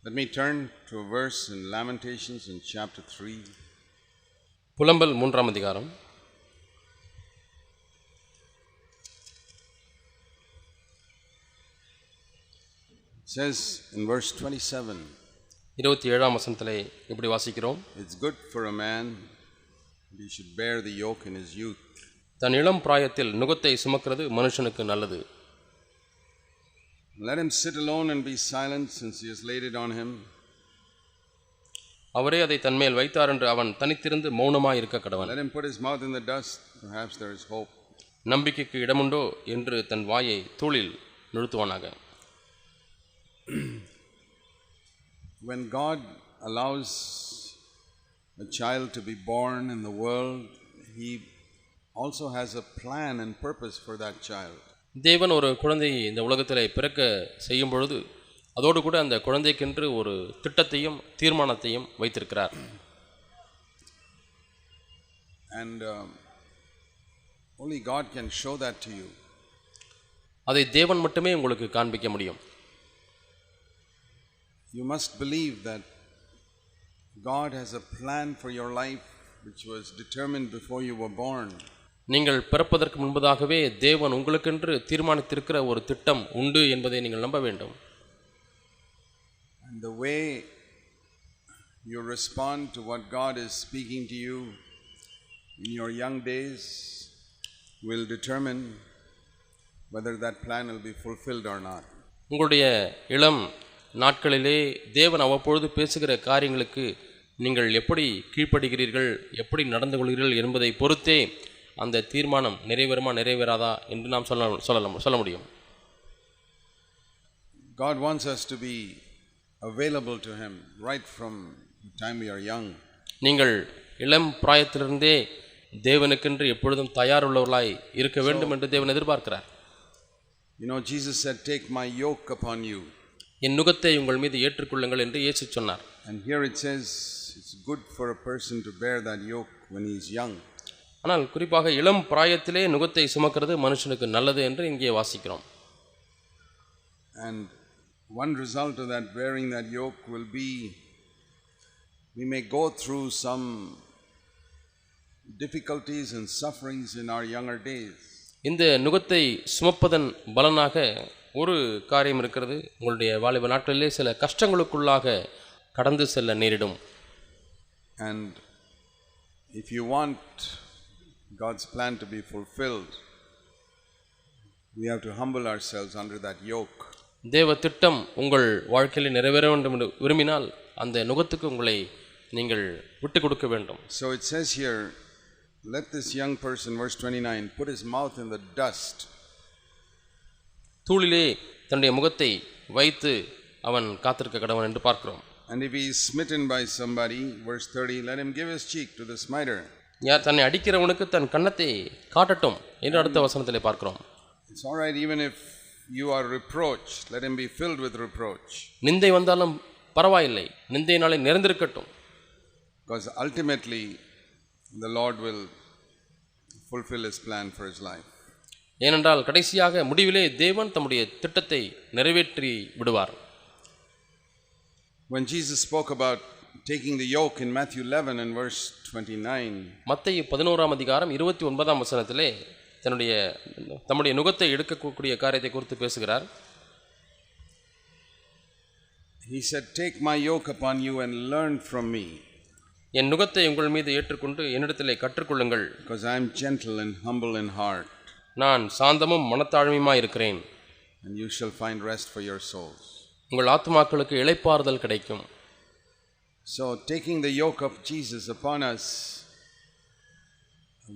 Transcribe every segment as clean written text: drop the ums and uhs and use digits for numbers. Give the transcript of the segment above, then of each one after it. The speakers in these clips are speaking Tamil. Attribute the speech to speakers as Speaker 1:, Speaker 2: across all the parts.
Speaker 1: Let me turn to a verse in Lamentations in chapter 3.
Speaker 2: புலம்பல் 3ஆம் அதிகாரம்.
Speaker 1: It says in verse 27.
Speaker 2: 27ஆம் வசனத்திலே இப்படி வாசிக்கிறோம்.
Speaker 1: It's good for a man that he should bear the yoke in his youth.
Speaker 2: தன் இளம் பிராயத்தில் நுகத்தை சுமக்கிறது மனுஷனுக்கு நல்லது.
Speaker 1: Let him sit alone and be silent, since he has laid it on him.
Speaker 2: அவரே அதை தன்மேல் வைத்தார் என்று அவன் தனித்திருந்து மௌனமாய் இருக்க கடவன்.
Speaker 1: Let him put his mouth in the dust, perhaps there is hope.
Speaker 2: நம்பிக்கைக்கு இடமுண்டோ என்று தன் வாயை தூளில் நிறுத்துவானாக.
Speaker 1: When God allows a child to be born in the world, he also has a plan and purpose for that child.
Speaker 2: தேவன் ஒரு குழந்தையை இந்த உலகத்திலே பிறக்க செய்யும் பொழுது அதோடு கூட அந்த குழந்தைக்கென்று ஒரு திட்டத்தையும் தீர்மானத்தையும் வைத்திருக்கிறார்.
Speaker 1: And only God can show that to you.
Speaker 2: அதை தேவன் மட்டுமே உங்களுக்கு காண்பிக்க முடியும்.
Speaker 1: You must believe that God has a plan for your life which was determined before you were born.
Speaker 2: நீங்கள் பிறப்பதற்கு முன்பதாகவே தேவன் உங்களுக்கென்று தீர்மானித்திருக்கிற ஒரு திட்டம் உண்டு என்பதை நீங்கள் நம்ப வேண்டும்.
Speaker 1: And the way you respond to what God is speaking to you in your young days will determine whether that plan will be fulfilled or not.
Speaker 2: உங்களுடைய இளம் நாட்களிலே தேவன் அவ்வப்பொழுது பேசுகிற காரியங்களுக்கு நீங்கள் எப்படி கீழ்ப்படுகிறீர்கள், எப்படி நடந்து கொள்கிறீர்கள் என்பதை பொறுத்தே அந்த தீர்மானம் நிறைவேறுமா நிறைவேறாதா என்று நாம் சொல்ல முடியும்.
Speaker 1: God wants us to be available to him right from the time we are young.
Speaker 2: நீங்கள் இளம் பிராயத்திலிருந்தே தேவனுக்கென்று எப்பொழுதும் தயாருள்ளவர்களாய் இருக்க வேண்டும் என்று தேவன் எதிர்பார்க்கிறார்.
Speaker 1: You know, Jesus said, "Take my yoke upon you."
Speaker 2: என் நுகத்தை உங்கள் மீது ஏற்றுக்கொள்ளுங்கள் என்று இயேசு சொன்னார்.
Speaker 1: And here it says it's good for a person to bear that yoke when he is young.
Speaker 2: ஆனால் குறிப்பாக இளம் பிராயத்திலே நுகத்தை சுமக்கிறது மனுஷனுக்கு நல்லது என்று இங்கே வாசிக்கிறோம்.
Speaker 1: And one result of that bearing that yoke will be we may go through some difficulties and sufferings in our younger days.
Speaker 2: இந்த நுகத்தை சுமப்பதன் பலனாக ஒரு காரியம் இருக்கிறது. உங்களுடைய வாலிப நாட்களிலே சில கஷ்டங்களுக்குள்ளாக கடந்து செல்ல நேரிடும்.
Speaker 1: And if you want God's plan to be fulfilled, we have to humble ourselves under that yoke.
Speaker 2: தேவ திட்டம் உங்கள் வாழ்க்கையில் நிறைவேற வேண்டும் என்று விரும்பினால் அந்த நுகத்துக்கு உங்களை நீங்கள் விட்டு கொடுக்க வேண்டும்.
Speaker 1: So it says here, let this young person, verse 29, put his mouth in the dust.
Speaker 2: தூளிலே தன்னுடைய முகத்தை வைத்து அவன் காத்திருக்க கடவன் என்று பார்க்கிறோம்.
Speaker 1: And if he is smitten by somebody, verse 30, let him give his cheek to the smiter.
Speaker 2: யார் தன்னை அடிக்கிறவனுக்கு தன் கன்னத்தை காட்டட்டும் என்று அடுத்த வசனத்திலே பார்க்கிறோம்.
Speaker 1: It's all right even if you are reproached, let him be filled with reproach.
Speaker 2: நிந்தை வந்தாலும் பரவாயில்லை, நிந்தையினாலே நிறைந்திருக்கட்டும்.
Speaker 1: Because ultimately the Lord will fulfill his plan for his life.
Speaker 2: ஏனென்றால் கடைசியாக முடிவிலே தேவன் தம்முடைய திட்டத்தை நிறைவேற்றி விடுவார்.
Speaker 1: When Jesus spoke about taking the yoke in Matthew 11 and verse 29,
Speaker 2: மத்தேயு 11ஆம் அதிகாரம் 29ஆம் வசனத்திலே தம்முடைய நுகத்தை எடுக்கக்கூடிய காரியத்தை குறித்து பேசுகிறார்.
Speaker 1: he said, "Take my yoke upon you and learn from me."
Speaker 2: என் நுகத்தை உங்கள் மீது ஏற்றுக்கொண்டு என்னிடத்திலே கற்றுக்கொள்ளுங்கள்.
Speaker 1: Because I am gentle and humble in heart.
Speaker 2: நான் சாந்தமும் மனத்தாழ்மையுமாய் இருக்கிறேன்.
Speaker 1: And you shall find rest for your souls.
Speaker 2: உங்கள் ஆத்துமாக்களுக்கு இளைப்பாறுதல் கிடைக்கும்.
Speaker 1: So taking the yoke of Jesus upon us,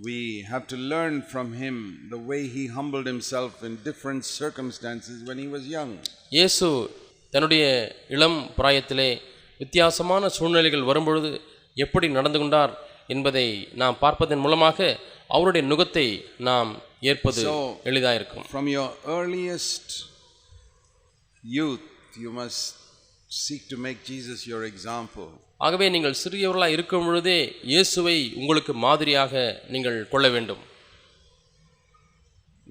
Speaker 1: we have to learn from him the way he humbled himself in different circumstances when he was young.
Speaker 2: இயேசு தன்னுடைய இளம் பிராயத்திலே வித்தியாசமான சூழ்நிலைகள் வரும்பொழுது எப்படி நடந்து கொண்டார் என்பதை நாம் பார்ப்பதன் மூலமாக அவருடைய நுகத்தை நாம் ஏற்பது எளிதாக இருக்கும்.
Speaker 1: From your earliest youth you must seek to make Jesus your example.
Speaker 2: ஆகவே நீங்கள் சிறியவர்களாக இருக்கும் பொழுதே இயேசுவை உங்களுக்கு மாதிரியாக நீங்கள் கொள்ள வேண்டும்.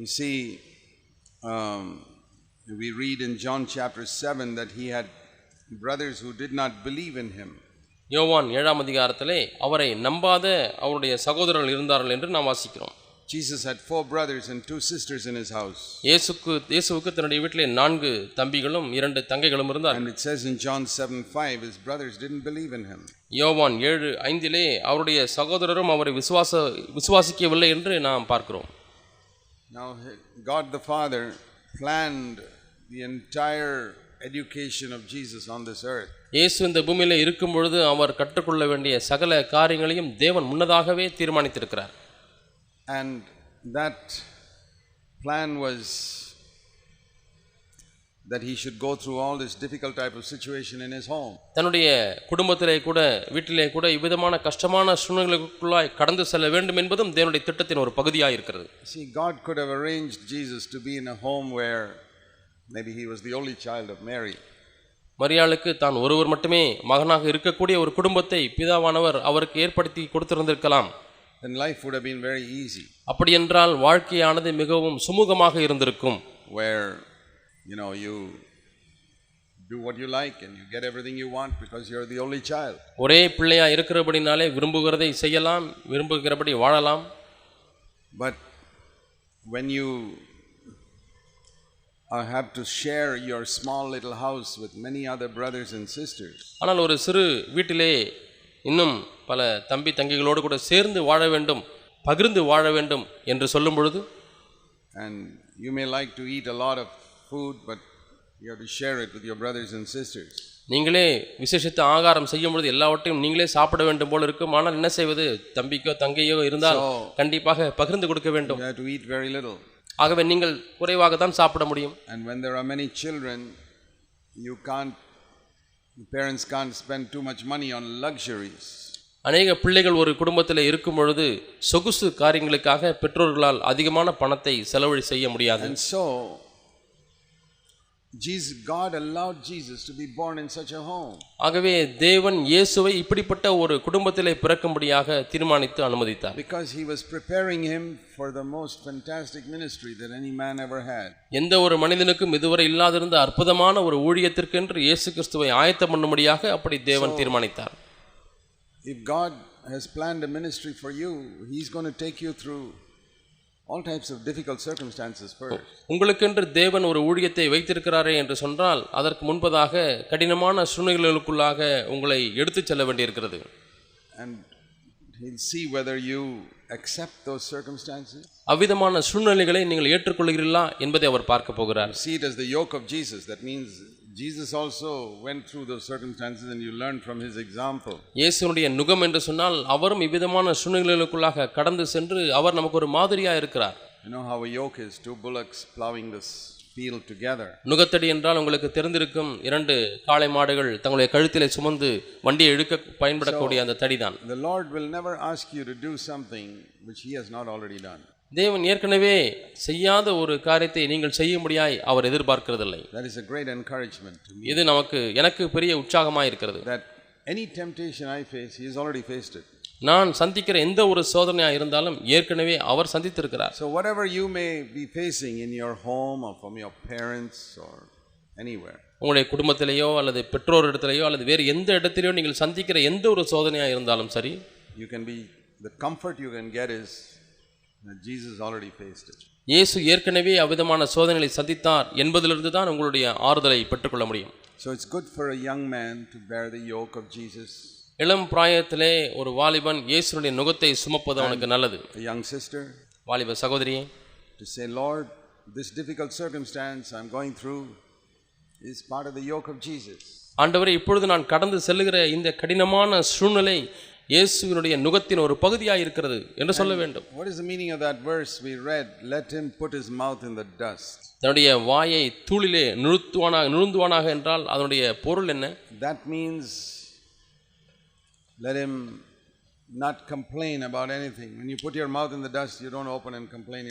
Speaker 1: You see, we read in John chapter 7 that he had brothers who did not believe in him.
Speaker 2: யோவான் 7ஆம் அதிகாரத்திலே அவரை நம்பாத அவருடைய சகோதரர்கள் இருந்தார்கள் என்று நாம் வாசிக்கிறோம்.
Speaker 1: Jesus had 4 brothers and 2 sisters in his house.
Speaker 2: இயேசுவுக்கு தன்னுடைய வீட்டிலே 4 தம்பிகளும் 2 தங்கைகளும் இருந்தார்கள்.
Speaker 1: And it says in John 7:5 his brothers didn't believe in him.
Speaker 2: யோவான் 7:5 அவருடைய சகோதரரும் அவரை விசுவாசிக்கவில்லை என்று நாம் பார்க்கிறோம்.
Speaker 1: Now God the Father planned the entire education of Jesus on this earth.
Speaker 2: இயேசு இந்த பூமியிலே இருக்கும் பொழுது அவர் கற்றுக்கொள்ள வேண்டிய சகல காரியங்களையும் தேவன் முன்னதாகவே தீர்மானித்திருக்கிறார்.
Speaker 1: And that plan was that he should go through all this difficult type of situation in his home.
Speaker 2: தன்னுடைய குடும்பத்திலே கூட வீட்டிலே கூட இவ்விதமான கஷ்டமான சூழ்நிலைகளுக்குள்ளாய் கடந்து செல்ல வேண்டும் என்பதும் தேவனுடைய திட்டத்தின் ஒரு பகுதியாக இருக்கிறது.
Speaker 1: See, God could have arranged Jesus to be in a home where maybe he was the only child of Mary.
Speaker 2: மரியாளுக்கு தான் ஒருவர் மட்டுமே மகனாக இருக்கக்கூடிய ஒரு குடும்பத்தை பிதாவானவர் அவருக்கு ஏற்படுத்தி கொடுத்திருந்திருக்கலாம்.
Speaker 1: Then life would have been very easy.
Speaker 2: அப்படி என்றால் வாழ்க்கையானது மிகவும் சுமூகமாக இருந்திருக்கும்.
Speaker 1: Where you do what you like and you get everything you want because you're the only child.
Speaker 2: ஒரே பிள்ளையா இருக்கிறபடினாலே விரும்புகிறதை செய்யலாம், விரும்புகிறபடி வாழலாம்.
Speaker 1: But when you have to share your small little house with many other brothers and sisters.
Speaker 2: ஆனால் ஒரு சிறு வீட்டிலே இன்னும் பல தம்பி தங்கைகளோடு கூட சேர்ந்து வாழ வேண்டும், பகிர்ந்து வாழ வேண்டும் என்று சொல்லும் பொழுது,
Speaker 1: and you may like to eat a lot of food but you have to share it with your brothers and sisters.
Speaker 2: நீங்களே விசேஷித்த ஆகாரம் செய்யும் பொழுது எல்லாவற்றையும் நீங்களே சாப்பிட வேண்டும் போல இருக்கும். ஆனால் என்ன செய்வது, தம்பிக்கோ தங்கையோ இருந்தால் கண்டிப்பாக பகிர்ந்து கொடுக்க வேண்டும்.
Speaker 1: You have to eat very little.
Speaker 2: ஆகவே நீங்கள் குறைவாக தான் சாப்பிட முடியும்.
Speaker 1: And when there are many children, parents can't spend too much money on luxuries.
Speaker 2: அநேக பிள்ளைகள் ஒரு குடும்பத்தில் இருக்கும் பொழுது சொகுசு காரியங்களுக்காக பெற்றோர்களால் அதிகமான பணத்தை செலவழி செய்ய முடியாது.
Speaker 1: And so God allowed Jesus to be born in such a home.
Speaker 2: ஆகவே தேவன் இயேசுவை இப்படிப்பட்ட ஒரு குடும்பத்திலே பிறக்கும்படியாக தீர்மானித்து அனுமதித்தார்.
Speaker 1: Because he was preparing him for the most fantastic ministry that any man ever had.
Speaker 2: எந்த ஒரு மனிதனுக்கும் இதுவரை இல்லாதிருந்த அற்புதமான ஒரு ஊழியத்திற்கென்று இயேசு கிறிஸ்துவை ஆயத்தம் பண்ணும்படியாக அப்படி தேவன் தீர்மானித்தார்.
Speaker 1: If God has planned a ministry for you, he's going to take you through all types of difficult circumstances first.
Speaker 2: உங்களுக்கென்று தேவன் ஒரு ஊழியத்தை வைத்திருக்கிறாரே என்று சொன்னால் அதற்கு முன்பதாக கடினமான சூழ்நிலைகளுக்குள்ளாக உங்களை எடுத்துச் செல்ல வேண்டியிருக்கிறது.
Speaker 1: And he'll see whether you accept those circumstances.
Speaker 2: அவ்விதமான சூழ்நிலைகளை நீங்கள் ஏற்றுக்கொள்கிறீர்களா என்பதை அவர் பார்க்க போகிறார்.
Speaker 1: See it as the yoke of Jesus. That means Jesus also went through those circumstances and you learn from his example.
Speaker 2: இயேசுவுடைய நுகம் என்று சொன்னால் அவரும் இவ்விதமான சூழ்நிலைகளுக்குள்ளாக கடந்து சென்று அவர் நமக்கு ஒரு மாதிரியா இருக்கிறார்.
Speaker 1: You know how a yoke is, 2 bullocks plowing this field together.
Speaker 2: நுகத்தடி என்றால் உங்களுக்கு தெரிந்திருக்கும், 2 காளை மாடுகள் தங்களுடைய கழுத்திலே சுமந்து வண்டியை இழுக்க பயன்படக்கூடிய அந்த தடிதான்.
Speaker 1: The Lord will never ask you to do something which he has not already done.
Speaker 2: தேவன் ஏற்கனவே செய்யாத ஒரு காரியத்தை நீங்கள் செய்யும்படியாய் அவர் எதிர்பார்க்கிறதில்லை.
Speaker 1: That is a great encouragement to me.
Speaker 2: இது எனக்கு பெரிய உற்சாகமாக இருக்கிறது.
Speaker 1: That any temptation I face, he has already faced it.
Speaker 2: நான் சந்திக்கிற எந்த ஒரு சோதனையாக இருந்தாலும் ஏற்கனவே அவர் சந்தித்திருக்கிறார்.
Speaker 1: So whatever you may be facing in your home or from your parents or anywhere,
Speaker 2: உங்களுடைய குடும்பத்திலேயோ அல்லது பெற்றோர் இடத்திலேயோ அல்லது வேறு எந்த இடத்திலேயோ நீங்கள் சந்திக்கிற எந்த ஒரு சோதனையாக இருந்தாலும் சரி,
Speaker 1: the comfort you can get is that Jesus already faced it.
Speaker 2: இயேசு ஏற்கனவே அவ்விதமான சோதனைகளை சந்தித்தார் என்பதிலிருந்து தான் உங்களுடைய ஆறுதலை பெற்றுக்கொள்ள முடியும்.
Speaker 1: So it's good for a young man to bear the yoke of Jesus.
Speaker 2: இளம் பிராயத்திலே ஒரு வாலிபன் இயேசுவின் நுகத்தை சுமப்பது அவனுக்கு நல்லது.
Speaker 1: A young sister,
Speaker 2: வாலிப சகோதரியே,
Speaker 1: to say, Lord, this difficult circumstance I'm going through is part of the yoke of Jesus.
Speaker 2: ஆண்டவரே, இப்பொழுது நான் கடந்து செல்லுகிற இந்த கடினமான சூழ்நிலை இயேசுவினுடைய நுகத்தின் ஒரு பகுதியாக இருக்கிறது என்று சொல்ல வேண்டும்.
Speaker 1: What is the meaning of that verse we read? Let him put his mouth in the dust.
Speaker 2: தன்னுடைய வாயை தூளிலே நுழுந்துவானாக என்றால் அதனுடைய பொருள் என்ன?
Speaker 1: That means let him not complain about anything. When you put your mouth in the dust, you don't open and complain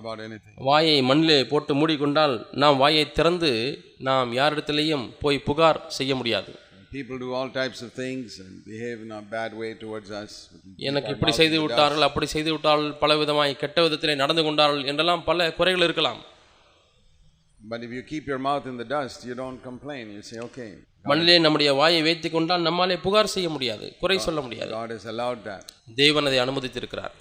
Speaker 1: about anything.
Speaker 2: வாயை மண்ணிலே போட்டு மூடிக்கொண்டால் நாம் வாயை திறந்து நாம் யாரிடத்திலேயும் போய் புகார் செய்ய முடியாது.
Speaker 1: People do all types of things and behave in a bad way towards us.
Speaker 2: எனக்கு இப்படி செய்து விட்டார்கள், அப்படி செய்து விட்டார்கள், பல விதமாய் கெட்ட விதத்திலே நடந்து கொண்டார்கள் என்றெல்லாம் பல குறைகள் இருக்கலாம்.
Speaker 1: But if you keep your mouth in the dust, you don't complain. You say, okay.
Speaker 2: மண்ணிலே நம்முடைய வாயை வைத்துக் கொண்டால் நம்மாலே புகார் செய்ய முடியாது, குறை சொல்ல முடியாது.
Speaker 1: God has allowed that.
Speaker 2: தேவன் அதை அனுமதித்திருக்கிறார்.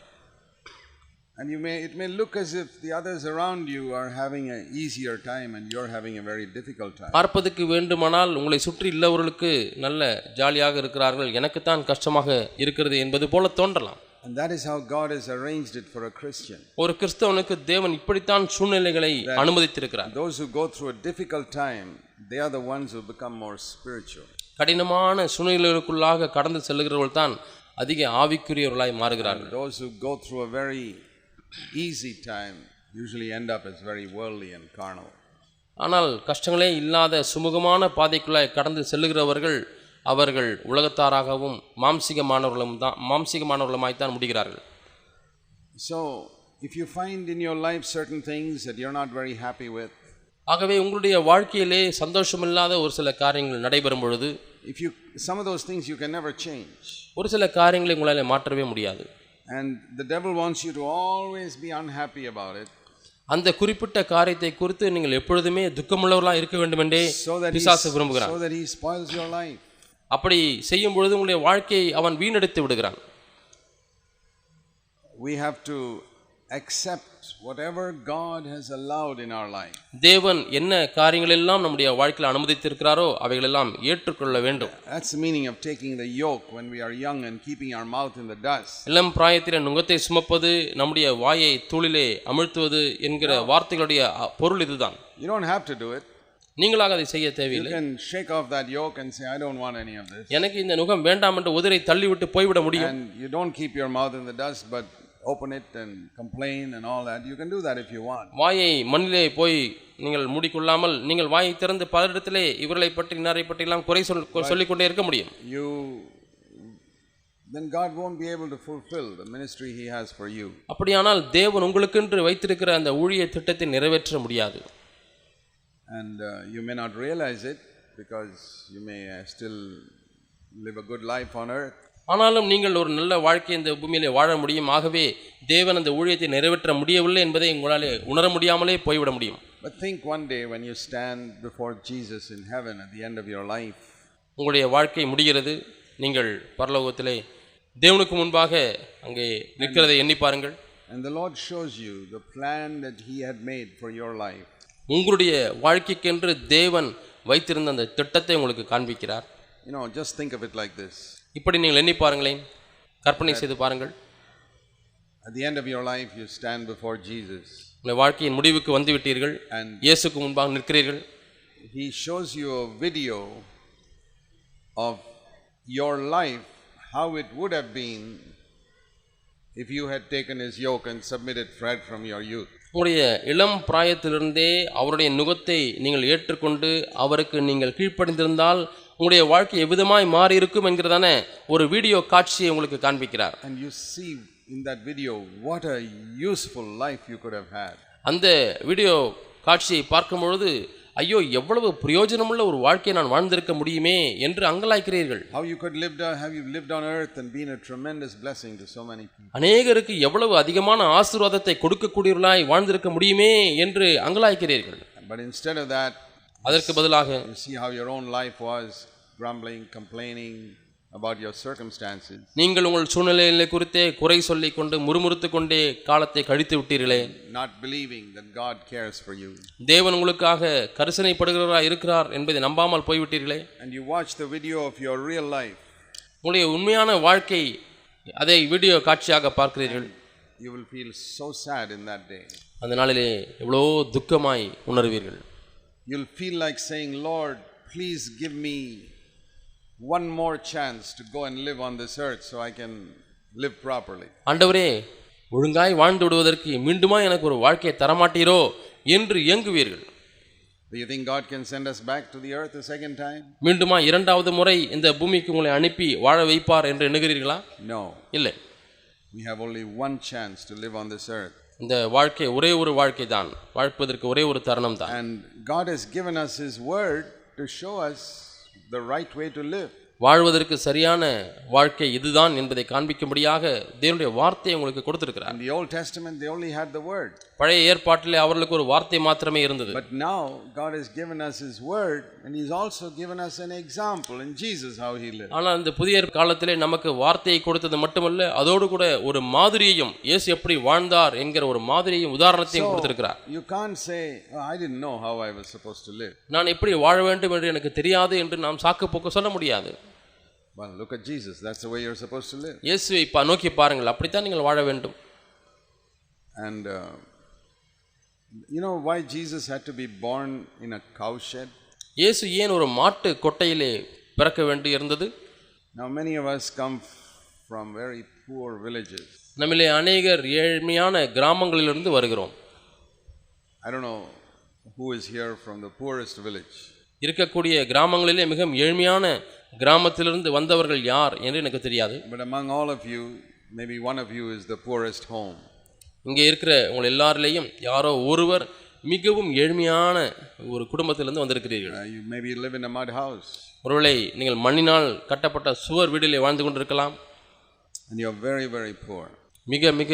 Speaker 1: And it may look as if the others around you are having an easier time and you're having a very difficult time.
Speaker 2: பார்ப்பதற்கு வேண்டுமானால் உங்களை சுற்றி உள்ளவர்களுக்கு நல்ல ஜாலியாக இருக்கிறார்கள், எனக்கு தான் கஷ்டமாக இருக்கிறது என்பது போல தோன்றலாம்.
Speaker 1: And that is how God has arranged it for a Christian.
Speaker 2: ஒரு கிறிஸ்தவனுக்கு தேவன் இப்படித்தான் சூழ்நிலைகளை அனுமதித்திருக்கிறார்.
Speaker 1: Those who go through a difficult time, they are the ones who become more spiritual.
Speaker 2: கடினமான சூழ்நிலைகளுக்குள்ளாக கடந்து செல்லுகிறவர்கள் தான் அதிக ஆவிக்குரியவர்களாய் மாறுகிறார்கள்.
Speaker 1: Those who go through a very easy time usually end up as very worldly and carnal.
Speaker 2: ஆனால் கஷ்டங்களே இல்லாத சுமூகமான பாதைக்குள்ளாய் கடந்து செல்லுகிறவர்கள் அவர்கள் உலகத்தாராகவும் மாம்சீகமானவர்களுமாய்த்தான் முடிகிறார்கள்.
Speaker 1: So if you find in your life certain things that you're not very happy with,
Speaker 2: ஆகவே உங்களுடைய வாழ்க்கையிலே சந்தோஷமில்லாத ஒரு சில காரியங்கள் நடைபெறும் பொழுது,
Speaker 1: some of those things you can never change.
Speaker 2: ஒரு சில காரியங்களை உங்களால் மாற்றவே முடியாது.
Speaker 1: And the devil wants you to always be unhappy about it.
Speaker 2: அந்த குறிப்பிட்ட காரியத்தை குறித்து நீங்கள் எப்பொழுதுமே துக்கமுள்ளவர்களாக இருக்க வேண்டும் என்றே பிசாசு விரும்புகிறான்.
Speaker 1: So that he spoils your life.
Speaker 2: அப்படி செய்யும் பொழுது உங்களுடைய வாழ்க்கையை அவன் வீணடித்து விடுகிறான்.
Speaker 1: We have to accept whatever God has allowed in our life.
Speaker 2: தேவன் என்ன காரியங்கள் எல்லாம் நம்முடைய வாழ்க்கையில் அனுமதித்திருக்கிறாரோ அவைகள் எல்லாம் ஏற்றுக்கொள்ள வேண்டும்.
Speaker 1: That's the meaning of taking the yoke when we are young and keeping our mouth in the dust.
Speaker 2: இளம் பிராயத்தில் நுகத்தை சுமப்பது, நம்முடைய வாயை தூளிலே அமிழ்த்துவது என்கிற வார்த்தைகளுடைய பொருள் இதுதான்.
Speaker 1: You don't have to do it.
Speaker 2: நீங்களாக அதை செய்ய தேவையில்லை.
Speaker 1: You can shake off that yoke and say, I don't want any of this.
Speaker 2: எனக்கு இந்த நுகம் வேண்டாம் என்று உதிரை தள்ளிவிட்டு போய்விட முடியும்.
Speaker 1: And you don't keep your mouth in the dust, but open it and complain and all that. You can do that if you want.
Speaker 2: வாயை மண்ணிலே போய் நீங்கள் மூடிக்கொள்ளாமல் நீங்கள் வாயை திறந்து பலரிடத்திலே இவர்களை பற்றி இன்னாரை பற்றி எல்லாம் குறை சொல்லிக்கொண்டே இருக்க முடியும்.
Speaker 1: Then God won't be able to fulfill the ministry He has for you.
Speaker 2: அப்படியானால் தேவன் உங்களுக்கென்று வைத்திருக்கிற அந்த ஊழிய திட்டத்தை நிறைவேற்ற முடியாது.
Speaker 1: And you may not realize it because you may still live a good life on earth.
Speaker 2: ஆனாலும் நீங்கள் ஒரு நல்ல வாழ்க்கை இந்த பூமியிலே வாழ முடியும். ஆகவே தேவன் அந்த ஊழியத்தை நிறைவேற்ற முடியவில்லை என்பதை உங்களாலே உணர முடியாமலே போய்விட முடியும்.
Speaker 1: But think one day when you stand before Jesus in heaven at the end of your life.
Speaker 2: உங்களுடைய வாழ்க்கை முடிகிறது, நீங்கள் பரலோகத்திலே தேவனுக்கு முன்பாக அங்கே நிற்கிறதை எண்ணி பாருங்கள்.
Speaker 1: And the Lord shows you the plan that He had made for your life.
Speaker 2: உங்களுடைய வாழ்க்கைக்கென்று தேவன் வைத்திருந்த அந்த திட்டத்தை உங்களுக்கு காண்பிக்கிறார்.
Speaker 1: Just think of it like this.
Speaker 2: இப்படி நீங்கள் எண்ணி பாருங்களேன், கற்பனை செய்து பாருங்கள்.
Speaker 1: At the end of your life you stand before Jesus.
Speaker 2: உங்கள் வாழ்க்கையின் முடிவுக்கு வந்து விட்டீர்கள், இயேசுக்கு முன்பாக நிற்கிறீர்கள்.
Speaker 1: He shows you a video of your life, how it would have been if you had taken His yoke and submitted right from your youth.
Speaker 2: உங்களுடைய இளம் பிராயத்திலிருந்தே அவருடைய நுகத்தை நீங்கள் ஏற்றுக்கொண்டு அவருக்கு நீங்கள் கீழ்ப்படிந்திருந்தால் உங்களுடைய வாழ்க்கை எவ்விதமாய் மாறி இருக்கும் என்கிறதான ஒரு வீடியோ காட்சியை உங்களுக்கு காண்பிக்கிறார்.
Speaker 1: And you see in that video what a useful life you could have had.
Speaker 2: அந்த வீடியோ காட்சியை பார்க்கும் பொழுது ஐயோ எவ்வளவு பிரயோஜனமுள்ள ஒரு வாழ்க்கையை நான் வாழ்ந்திருக்க முடியுமே என்று அங்கலாய்க்கிறீர்கள்.
Speaker 1: How you could have you lived on earth and been a tremendous blessing to so many people.
Speaker 2: அநேகருக்கு எவ்வளவு அதிகமான ஆசீர்வாதத்தை கொடுக்கக்கூடியவர்களாய் வாழ்ந்திருக்க முடியுமே என்று அங்கலாய்க்கிறீர்கள்.
Speaker 1: But instead of that,
Speaker 2: அதற்கு பதிலாக
Speaker 1: you see how your own life was, grumbling, complaining about your circumstances.
Speaker 2: நீங்கள் உங்கள் சூழ்நிலைகளை குறித்தே குறை சொல்லிக் கொண்டு முறுமுறுத்துக் கொண்டே காலத்தை கழித்து விட்டீர்களே.
Speaker 1: Not believing that God cares for you.
Speaker 2: தேவன் உங்களுக்காக கரிசனைப்படுகிறவராய் இருக்கிறார் என்பதை நம்பாமல் போய்விட்டீர்களே.
Speaker 1: And you watch the video of your real life.
Speaker 2: உங்களுடைய உண்மையான வாழ்க்கை அதை வீடியோ காட்சியாக பார்க்கிறீர்கள்.
Speaker 1: You will feel so sad in that day.
Speaker 2: அந்த நாளிலே எவ்வளவோ துக்கமாய் உணர்வீர்கள்.
Speaker 1: You'll feel like saying, Lord, please give me one more chance to go and live on this earth so I can live properly.
Speaker 2: ஆண்டவரே, ஒழுங்காய் வாழ்ந்து விடுவதற்கு மீண்டுமா எனக்கு ஒரு வாழ்க்கையை தரமாட்டீரோ என்று ஏங்குவீர்கள்.
Speaker 1: Do you think God can send us back to the earth a second time?
Speaker 2: மீண்டுமா இரண்டாவது முறை இந்த பூமிக்கு உங்களை அனுப்பி வாழ வைப்பார் என்று எண்ணுகிறீர்களா?
Speaker 1: No.
Speaker 2: இல்லை.
Speaker 1: We have only one chance to live on this earth.
Speaker 2: இந்த வாழ்க்கை ஒரே ஒரு வாழ்க்கை தான், வாழ்வதற்கு ஒரே ஒரு தருணம் தான்.
Speaker 1: And God has given us His word to show us the right way to live.
Speaker 2: வாழ்வதற்கு சரியான வாழ்க்கை இதுதான் என்பதை காண்பிக்கும்படியாக தேவனுடைய வார்த்தையை உங்களுக்கு கொடுத்திருக்கிறார்.
Speaker 1: In the Old Testament they only had the word.
Speaker 2: பழைய ஏற்பாட்டிலே அவர்களுக்கு ஒரு வார்த்தை மாத்திரமே இருந்தது.
Speaker 1: But now God has given us his word and he's also given us an example in Jesus how he lived.
Speaker 2: ஆனால் இந்த புதிய காலத்திலே நமக்கு வார்த்தையை கொடுத்தது மட்டுமல்ல, அதோடு கூட ஒரு மாதிரியையும், இயேசு எப்படி வாழ்ந்தார் என்கிற ஒரு மாதிரியையும் உதாரணத்தையும் கொடுத்திருக்கிறார்.
Speaker 1: You can't say, oh, I didn't know how I was supposed to live.
Speaker 2: நான் எப்படி வாழ வேண்டும் என்று எனக்கு தெரியாது என்று நாம் சாக்கு போக்கு சொல்ல முடியாது.
Speaker 1: Well, look at Jesus. That's the way you're supposed to live.
Speaker 2: இயேசுவை நோக்கி பாருங்கள், அப்படித்தான் நீங்கள் வாழ வேண்டும்.
Speaker 1: And you know why Jesus had to be born in a cow shed?
Speaker 2: இயேசு ஏன் ஒரு மாட்டு கொட்டையிலே பிறக்க வேண்டி இருந்தது?
Speaker 1: Now many of us come from very poor villages.
Speaker 2: நம்மிலே அநேகர் ஏழ்மையான கிராமங்களிலிருந்து வருகிறோம்.
Speaker 1: I don't know who is here from the poorest village.
Speaker 2: இருக்கக்கூடிய கிராமங்களிலே மிகவும் ஏழ்மையான கிராமத்திலிருந்து வந்தவர்கள் யார் என்று எனக்கு தெரியாது.
Speaker 1: But among all of you, maybe one of you is the poorest home.
Speaker 2: இங்கே இருக்கிற உங்கள் எல்லாரிலேயும் யாரோ ஒருவர் மிகவும் ஏழ்மையான ஒரு குடும்பத்திலிருந்து வந்திருக்கிறீர்கள்.
Speaker 1: You maybe live in a mud house.
Speaker 2: ஒருவேளை நீங்கள் மண்ணினால் கட்டப்பட்ட சுவர் வீட்டிலே வாழ்ந்து கொண்டிருக்கலாம்.
Speaker 1: And you are very, very poor.
Speaker 2: மிக மிக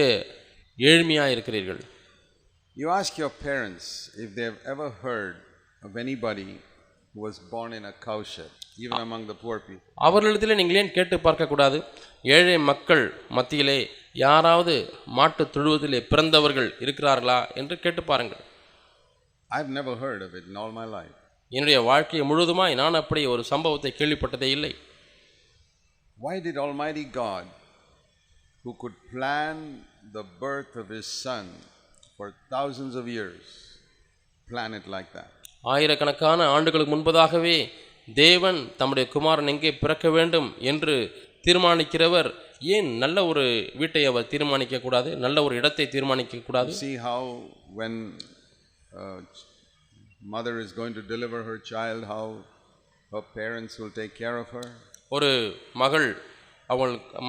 Speaker 2: ஏழ்மையாக இருக்கிறீர்கள்.
Speaker 1: You ask your parents if they have ever heard of anybody who was born in a cow shed, even among the poor people.
Speaker 2: அவர்களிடத்திலே நீங்கள் ஏன் கேட்டு பார்க்க கூடாது? ஏழை மக்கள் மத்தியிலே யாராவது மாட்டு தொழுவத்திலே பிறந்தவர்கள் இருக்கிறார்களா என்று கேட்டு பாருங்கள்.
Speaker 1: I've never heard of it in all my life.
Speaker 2: என்னுடைய வாழ்க்கையை முழுவதுமாய் நான் அப்படி ஒரு சம்பவத்தை கேள்விப்பட்டதே இல்லை.
Speaker 1: Why did Almighty God, who could plan the birth of his son for thousands of years, plan it like that?
Speaker 2: ஆயிரக்கணக்கான ஆண்டுகளுக்கு முன்பதாகவே தேவன் தம்முடைய குமாரன் எங்கே பிறக்க வேண்டும் என்று தீர்மானிக்கிறவர் ஏன் நல்ல ஒரு வீட்டை அவர் தீர்மானிக்க கூடாது? நல்ல ஒரு இடத்தை தீர்மானிக்க கூடாது?
Speaker 1: See how when mother is going to deliver her child, how her parents will take care of her.
Speaker 2: ஒரு மகள்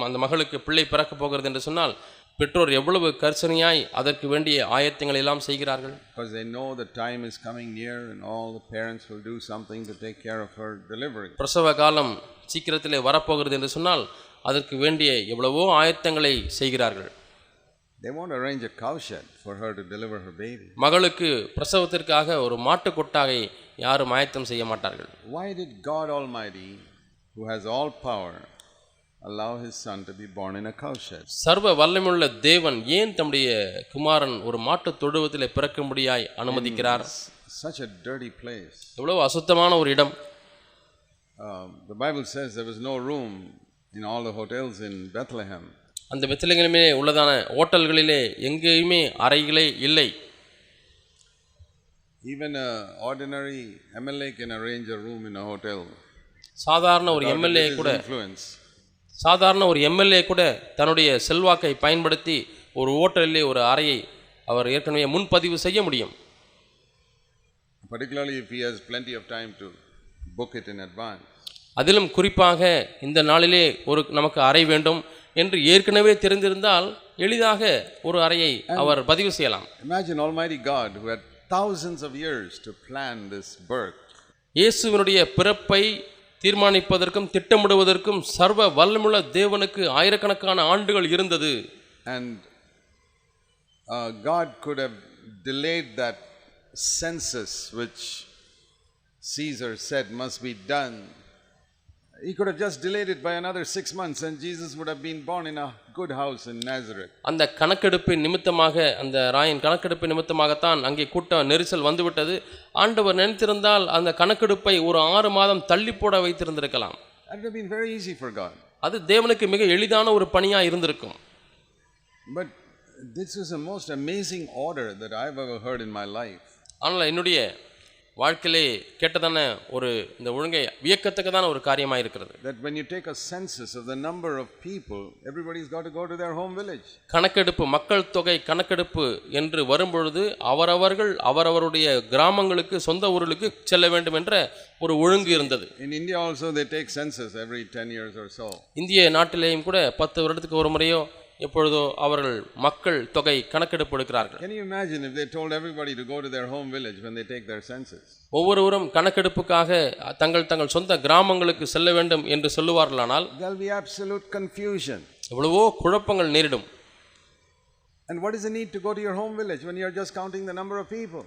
Speaker 2: அந்த மகளுக்கு பிள்ளை பிறக்க போகிறது என்று சொன்னால் பெற்றோர் எவ்வளவு கர்சனையாய் அதற்கு வேண்டிய ஆயத்தங்களை எல்லாம் செய்கிறார்கள்.
Speaker 1: Because they know the time is coming near and all the parents will do something to take care of her delivery.
Speaker 2: பிரசவ காலம் சீக்கிரத்திலே வரப்போகிறது என்று சொன்னால் அதற்கு வேண்டிய எவ்வளவோ ஆயத்தங்களை செய்கிறார்கள்.
Speaker 1: They won't arrange a cow shed for her to deliver her baby.
Speaker 2: மகளுக்கு பிரசவத்திற்காக ஒரு மாட்டு கொட்டாகை யாரும் ஆயத்தம் செய்ய மாட்டார்கள்.
Speaker 1: Why did God Almighty, who has all power, allow his son to be born in a cow shed?
Speaker 2: சர்வ வல்லமையுள்ள தேவன் ஏன் தம்முடைய குமாரன் ஒரு மாட்டு தொழுவத்திலே பிறக்கும்படியாய் அனுமதிக்கிறார்?
Speaker 1: Such a dirty place.
Speaker 2: எவ்வளவு அசுத்தமான ஒரு இடம்.
Speaker 1: The Bible says there was no room in all the hotels in Bethlehem.
Speaker 2: அந்த பெத்லகேமிலே உள்ளதான ஹோட்டல்களிலே எங்கேயுமே அறைகளே இல்லை.
Speaker 1: Even a ordinary MLA can arrange a room in a hotel.
Speaker 2: சாதாரண ஒரு எம்எல்ஏ கூட தன்னுடைய செல்வாக்கை பயன்படுத்தி ஒரு ஹோட்டலிலே ஒரு அறையை அவர் ஏற்கனவே முன்பதிவு செய்ய முடியும்.
Speaker 1: Particularly if he has plenty of time to book it in advance.
Speaker 2: அதிலும் குறிப்பாக இந்த நாளிலே ஒரு நமக்கு அறை வேண்டும் என்று ஏற்கனவே தெரிந்திருந்தால் எளிதாக ஒரு அறையை அவர் பதிவு செய்யலாம்.
Speaker 1: Imagine Almighty God who had thousands of years to plan this birth.
Speaker 2: இயேசுவினுடைய பிறப்பை தீர்மானிப்பதற்கும் திட்டமிடுவதற்கும் சர்வ வல்லமையுள்ள தேவனுக்கு ஆயிரக்கணக்கான ஆண்டுகள் இருந்தது.
Speaker 1: And God could have delayed that census which Caesar said must be done. He could have just delayed it by another 6 months and Jesus would have been born in a good house in Nazareth.
Speaker 2: அந்த கணக்கெடுப்பின் நிமித்தமாக, அந்த ராயின் கணக்கெடுப்பின் நிமித்தமாகத்தான் அங்கே கூட்ட நெரிசல் வந்துவிட்டது. ஆண்டவர் நினைத்திருந்தால் அந்த கணக்கெடுப்பை ஒரு 6 மாதம் தள்ளி போட வைத்திருந்திருக்கலாம்.
Speaker 1: That would have been very easy for God.
Speaker 2: அது தேவனுக்கு மிக எளிதான ஒரு பணியா இருந்திருக்கும்.
Speaker 1: But this is the most amazing order that I've ever heard in my life.
Speaker 2: ஆனால் என்னுடைய வாழ்க்கையிலே கேட்டதான ஒரு இந்த ஒழுங்கை வியக்கத்தக்கதான ஒரு காரியமாக இருக்கிறது.
Speaker 1: That when you take a census of the number of people, everybody's got to go to their home village.
Speaker 2: கணக்கெடுப்பு, மக்கள் தொகை கணக்கெடுப்பு என்று வரும்பொழுது அவரவர்கள் அவரவருடைய கிராமங்களுக்கு, சொந்த ஊர்களுக்கு செல்ல வேண்டும் என்ற ஒரு ஒழுங்கு இருந்தது.
Speaker 1: In India also they take census every 10 years or so.
Speaker 2: இந்திய நாட்டிலேயும் கூட 10 வருடத்துக்கு ஒரு முறையோ எப்பொழுதோ அவர்கள் மக்கள் தொகை கணக்கெடுப்பு எடுக்கிறார்கள்.
Speaker 1: Can you imagine if they told everybody to go to their home village when they take their census?
Speaker 2: ஒவ்வொருவரும் கணக்கெடுப்புக்காக தங்கள் சொந்த கிராமங்களுக்கு செல்ல வேண்டும் என்று சொல்லுவார்களானால்
Speaker 1: There'll be absolute confusion.
Speaker 2: எவ்வளவோ குழப்பங்கள் நேரிடும்.
Speaker 1: And what is the need to go to your home village when you're just counting the number of people?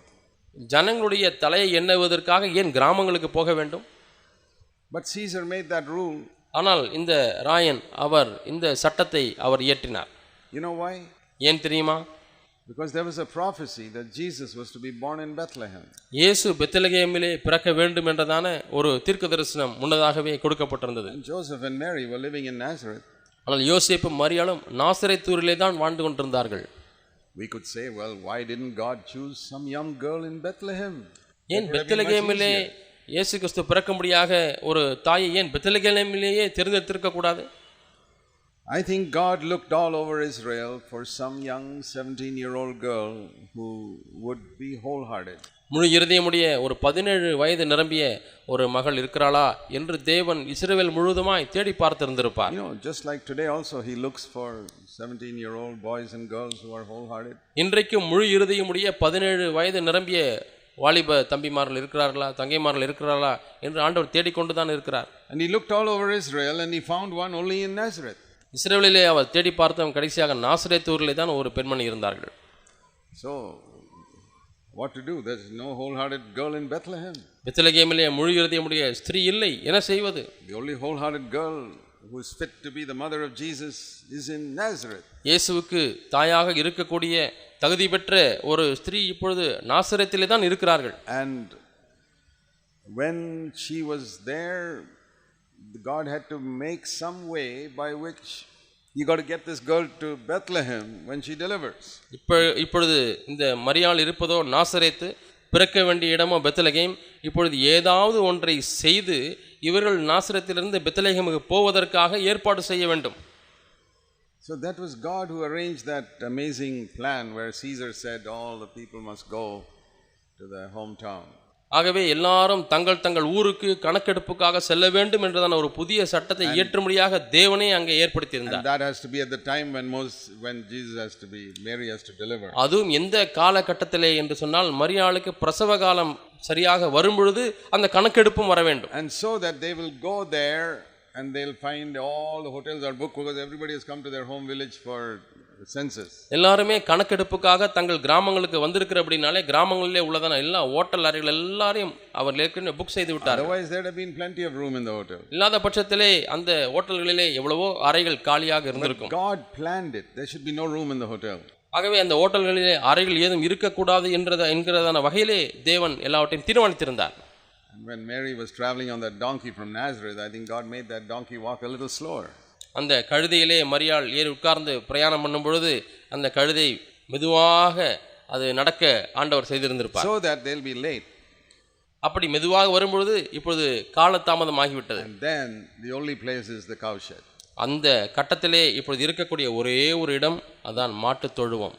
Speaker 2: ஜனங்களுடைய தலையை எண்ணுவதற்காக ஏன் கிராமங்களுக்கு போக வேண்டும்?
Speaker 1: But Caesar made that rule.
Speaker 2: ஆனால் இந்த ராயன் அவர் இந்த சட்டத்தை அவர் இயற்றினார்.
Speaker 1: You know why?
Speaker 2: ஏன் தெரியுமா?
Speaker 1: Because there was a prophecy that Jesus was to be born in Bethlehem.
Speaker 2: இயேசு பெத்லகேமிலே பிறக்க வேண்டும் என்றதான ஒரு தீர்க்கதரிசனம் முன்னதாகவே கொடுக்கப்பட்டிருந்தது.
Speaker 1: And Joseph and Mary were living in Nazareth.
Speaker 2: ஆனால் யோசேப்பும் மரியாளும் நாசரேத்தூரிலே தான் வாழ்ந்து கொண்டிருந்தார்கள்.
Speaker 1: We could say, well, why didn't God choose some young girl in Bethlehem?
Speaker 2: ஏன் பெத்லகேமிலே இயேசு கிறிஸ்து பிறக்கும்படியாக ஒரு தாயை ஏன் பெத்லகேமிலேயே தேர்ந்தெடுத்திருக்க கூடாது?
Speaker 1: I think God looked all over Israel for some young 17-year-old girl who would be wholehearted.
Speaker 2: முழு இருதயமுடைய ஒரு 17 வயது நிரம்பிய ஒரு மகள் இருக்கிறாளா என்று தேவன் இஸ்ரவேல் முழுவதுமாய் தேடி பார்த்திருந்திருப்பார்.
Speaker 1: You know, just like today also he looks for 17-year-old boys and girls who are wholehearted.
Speaker 2: இன்றைக்கும் முழு இருதயமுடைய 17 வயது நிரம்பிய வாலிப தம்பிமார்கள் இருக்கிறார்களா, தங்கைமார்கள் இருக்கிறார்களா என்று ஆண்டவர் தேடிக்கொண்டு தான் இருக்கிறார்.
Speaker 1: And he looked all over Israel and he found one only in Nazareth.
Speaker 2: இஸ்ரவேலிலே அவர் தேடி பார்த்தவன் கடைசியாக நாசரேத்தூரிலே தான் ஒரு பெண்மணி இருந்தார்கள்.
Speaker 1: So what to do? There's no wholehearted girl in Bethlehem.
Speaker 2: பெத்லகேமிலே முழு இருதயமுடைய ஸ்திரீ இல்லை, என்ன செய்வது?
Speaker 1: The only wholehearted girl who is fit to be the mother of Jesus is in Nazareth.
Speaker 2: இயேசுவுக்கு தாயாக இருக்கக்கூடிய தகுதி பெற்ற ஒரு ஸ்திரீ இப்பொழுது நாசரேத்திலே தான் இருக்கிறார்கள்.
Speaker 1: And when she was there, God had to make some way by which you got to get this girl to Bethlehem when she delivers.
Speaker 2: இப்பொழுது இந்த மரியாள் இருப்பதோ நாசரேத்து, பிறக்க வேண்டிய இடமோ பெத்லகேம். இப்பொழுது ஏதாவது ஒன்றை செய்து இவர்கள் நாசரேத்திலிருந்து பெத்லகேமுக்கு போவதற்காக ஏற்பாடு செய்ய வேண்டும்.
Speaker 1: So that was God who arranged that amazing plan where Caesar said all the people must go to their hometown.
Speaker 2: ஆகவே எல்லாரும் தங்கள் ஊருக்கு கணக்கெடுப்புக்காக செல்ல வேண்டும் என்றதான ஒரு புதிய சட்டத்தை இயற்றும்படியாக தேவனே அங்கே ஏற்படுத்தியிருந்தார்.
Speaker 1: That has to be at the time when Jesus has to be, Mary has to deliver.
Speaker 2: அதுவும் எந்த காலகட்டத்திலே என்று சொன்னால் மரியாளுக்கு பிரசவ காலம் சரியாக வரும் பொழுது அந்த கணக்கெடுப்பும் வர வேண்டும்.
Speaker 1: And so that they will go there and they'll find all the hotels are booked because everybody has come to their home village for census.
Speaker 2: எல்லாருமே கணக்கெடுப்புக்காக தங்கள் கிராமங்களுக்கு வந்திருக்கிற அப்படினாலே கிராமங்களிலே உள்ளதான எல்லா ஹோட்டல் அறைகள் எல்லாரையும் அவர் ஏற்கனவே புக் செய்து விட்டார்.
Speaker 1: Otherwise there would have been plenty of room in the hotel.
Speaker 2: இல்லாத பட்சத்திலே அந்த ஹோட்டல்களிலே எவ்வளவோ அறைகள் காலியாக இருந்திருக்கும்.
Speaker 1: God planned it. There should be no room in the hotel.
Speaker 2: ஆகவே அந்த ஹோட்டல்களிலே அறைகள் ஏதும் இருக்கக்கூடாது என்கிறதான வகையிலே தேவன் எல்லாவற்றையும் தீர்மானித்திருந்தார்.
Speaker 1: And when Mary was traveling on that donkey from Nazareth, I think God made that donkey walk a little slower.
Speaker 2: அந்த கழுதையிலே மரியாள் ஏறி உட்கார்ந்து பிரயாணம் பண்ணும் பொழுது அந்த கழுதை மெதுவாக அது நடக்க ஆண்டவர் செய்திருந்திருப்பார்.
Speaker 1: So that they'll be late.
Speaker 2: அப்படி மெதுவாக வரும்பொழுது இப்பொழுது காலதாமதமாகிவிட்டது.
Speaker 1: And then the only place is the cowshed.
Speaker 2: அந்த கட்டத்திலே இப்பொழுது இருக்கக்கூடிய ஒரே ஒரு இடம் அதான் மாட்டுத் தொழுவம்.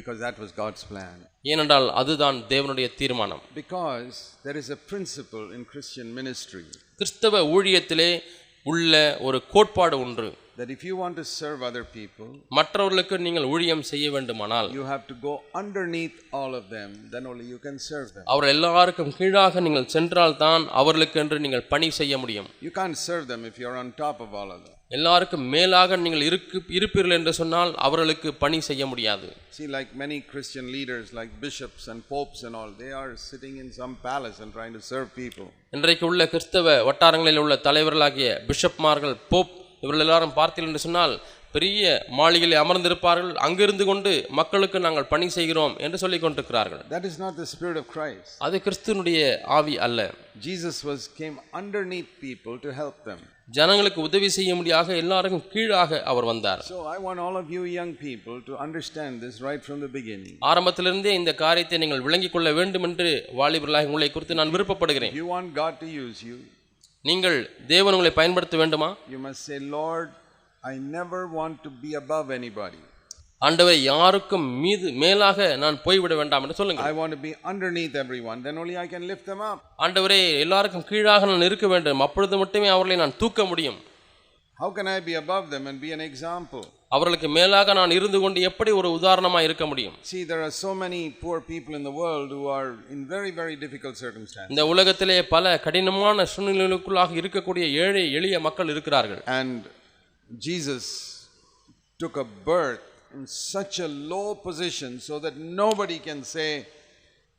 Speaker 1: Because that was God's plan.
Speaker 2: ஏனென்றால் அதுதான் தேவனுடைய தீர்மானம்.
Speaker 1: Because there is a principle in Christian ministry.
Speaker 2: கிறிஸ்தவ ஊழியத்திலே உள்ள ஒரு கோட்பாடு ஒன்று.
Speaker 1: That if you want to serve other people,
Speaker 2: மற்றவர்களுக்கு நீங்கள் ஊழியம் செய்ய வேண்டுமானால்
Speaker 1: you have to go underneath all of them, then only you can serve them.
Speaker 2: அவர் எல்லாருக்கும் கீழாக நீங்கள் சென்றால் தான் அவர்களுக்கு என்று நீங்கள் பணி செய்ய முடியும்.
Speaker 1: You can't serve them if you're on top of all of them.
Speaker 2: எல்லாருக்கும் மேலாக நீங்கள் இருப்பீர்கள் என்று சொன்னால் அவர்களுக்கு பணி செய்ய முடியாது.
Speaker 1: See, like many Christian leaders like bishops and popes and all, they are sitting in some palace and trying to serve people.
Speaker 2: இன்றைக்கு உள்ள கிறிஸ்தவ வட்டாரங்களில் உள்ள தலைவர்களாகிய பிஷப்மார்கள், போப் இவர்கள் எல்லாரும் பார்த்தீர்கள் என்று சொன்னால் பெரிய மாளிகையில் அமர்ந்திருப்பார்கள். அங்கிருந்து கொண்டு மக்களுக்கு நாங்கள் பணி செய்கிறோம் என்று சொல்லிக் கொண்டிருக்கிறார்கள்.
Speaker 1: That is not the spirit of Christ.
Speaker 2: அது கிறிஸ்துவினுடைய ஆவி அல்ல.
Speaker 1: Jesus came underneath people to help them.
Speaker 2: ஜனங்களுக்கு உதவி செய்யும்படியாக எல்லாருக்கும் கீழாக அவர் வந்தார்.
Speaker 1: So I want all of you young people to understand this right from the beginning.
Speaker 2: ஆரம்பத்திலிருந்தே இந்த காரியத்தை நீங்கள் விளங்கிக் கொள்ள வேண்டும் என்று வாலிபர்களாக உங்களை குறித்து நான் விருப்பப்படுகிறேன்.
Speaker 1: If you want God to use you,
Speaker 2: நீங்கள் தேவன் உங்களை பயன்படுத்த வேண்டுமா?
Speaker 1: You must say, Lord, I never want to be above anybody.
Speaker 2: ஆண்டவரே, யாருக்கும் மேலாக நான் போய்விட வேண்டாம் என்று சொல்லுங்க.
Speaker 1: I want to be underneath everyone, then only I can lift them up.
Speaker 2: ஆண்டவரே, எல்லாருக்கும் கீழாக நான் இருக்க வேண்டும், அப்பொழுது மட்டுமே அவர்களை நான் தூக்க முடியும்.
Speaker 1: How can I be above them and be an example?
Speaker 2: அவர்களுக்கு மேலாக நான் இருந்து கொண்டு எப்படி ஒரு உதாரணமாக இருக்க முடியும்?
Speaker 1: See, there are so many poor people in the world who are in very, very difficult circumstances.
Speaker 2: இந்த உலகத்திலே பல கடினமான சூழ்நிலைகளுக்குள்ளாக இருக்கக்கூடிய ஏழை எளிய மக்கள் இருக்கிறார்கள்.
Speaker 1: And Jesus took a birth in such a low position so that nobody can say,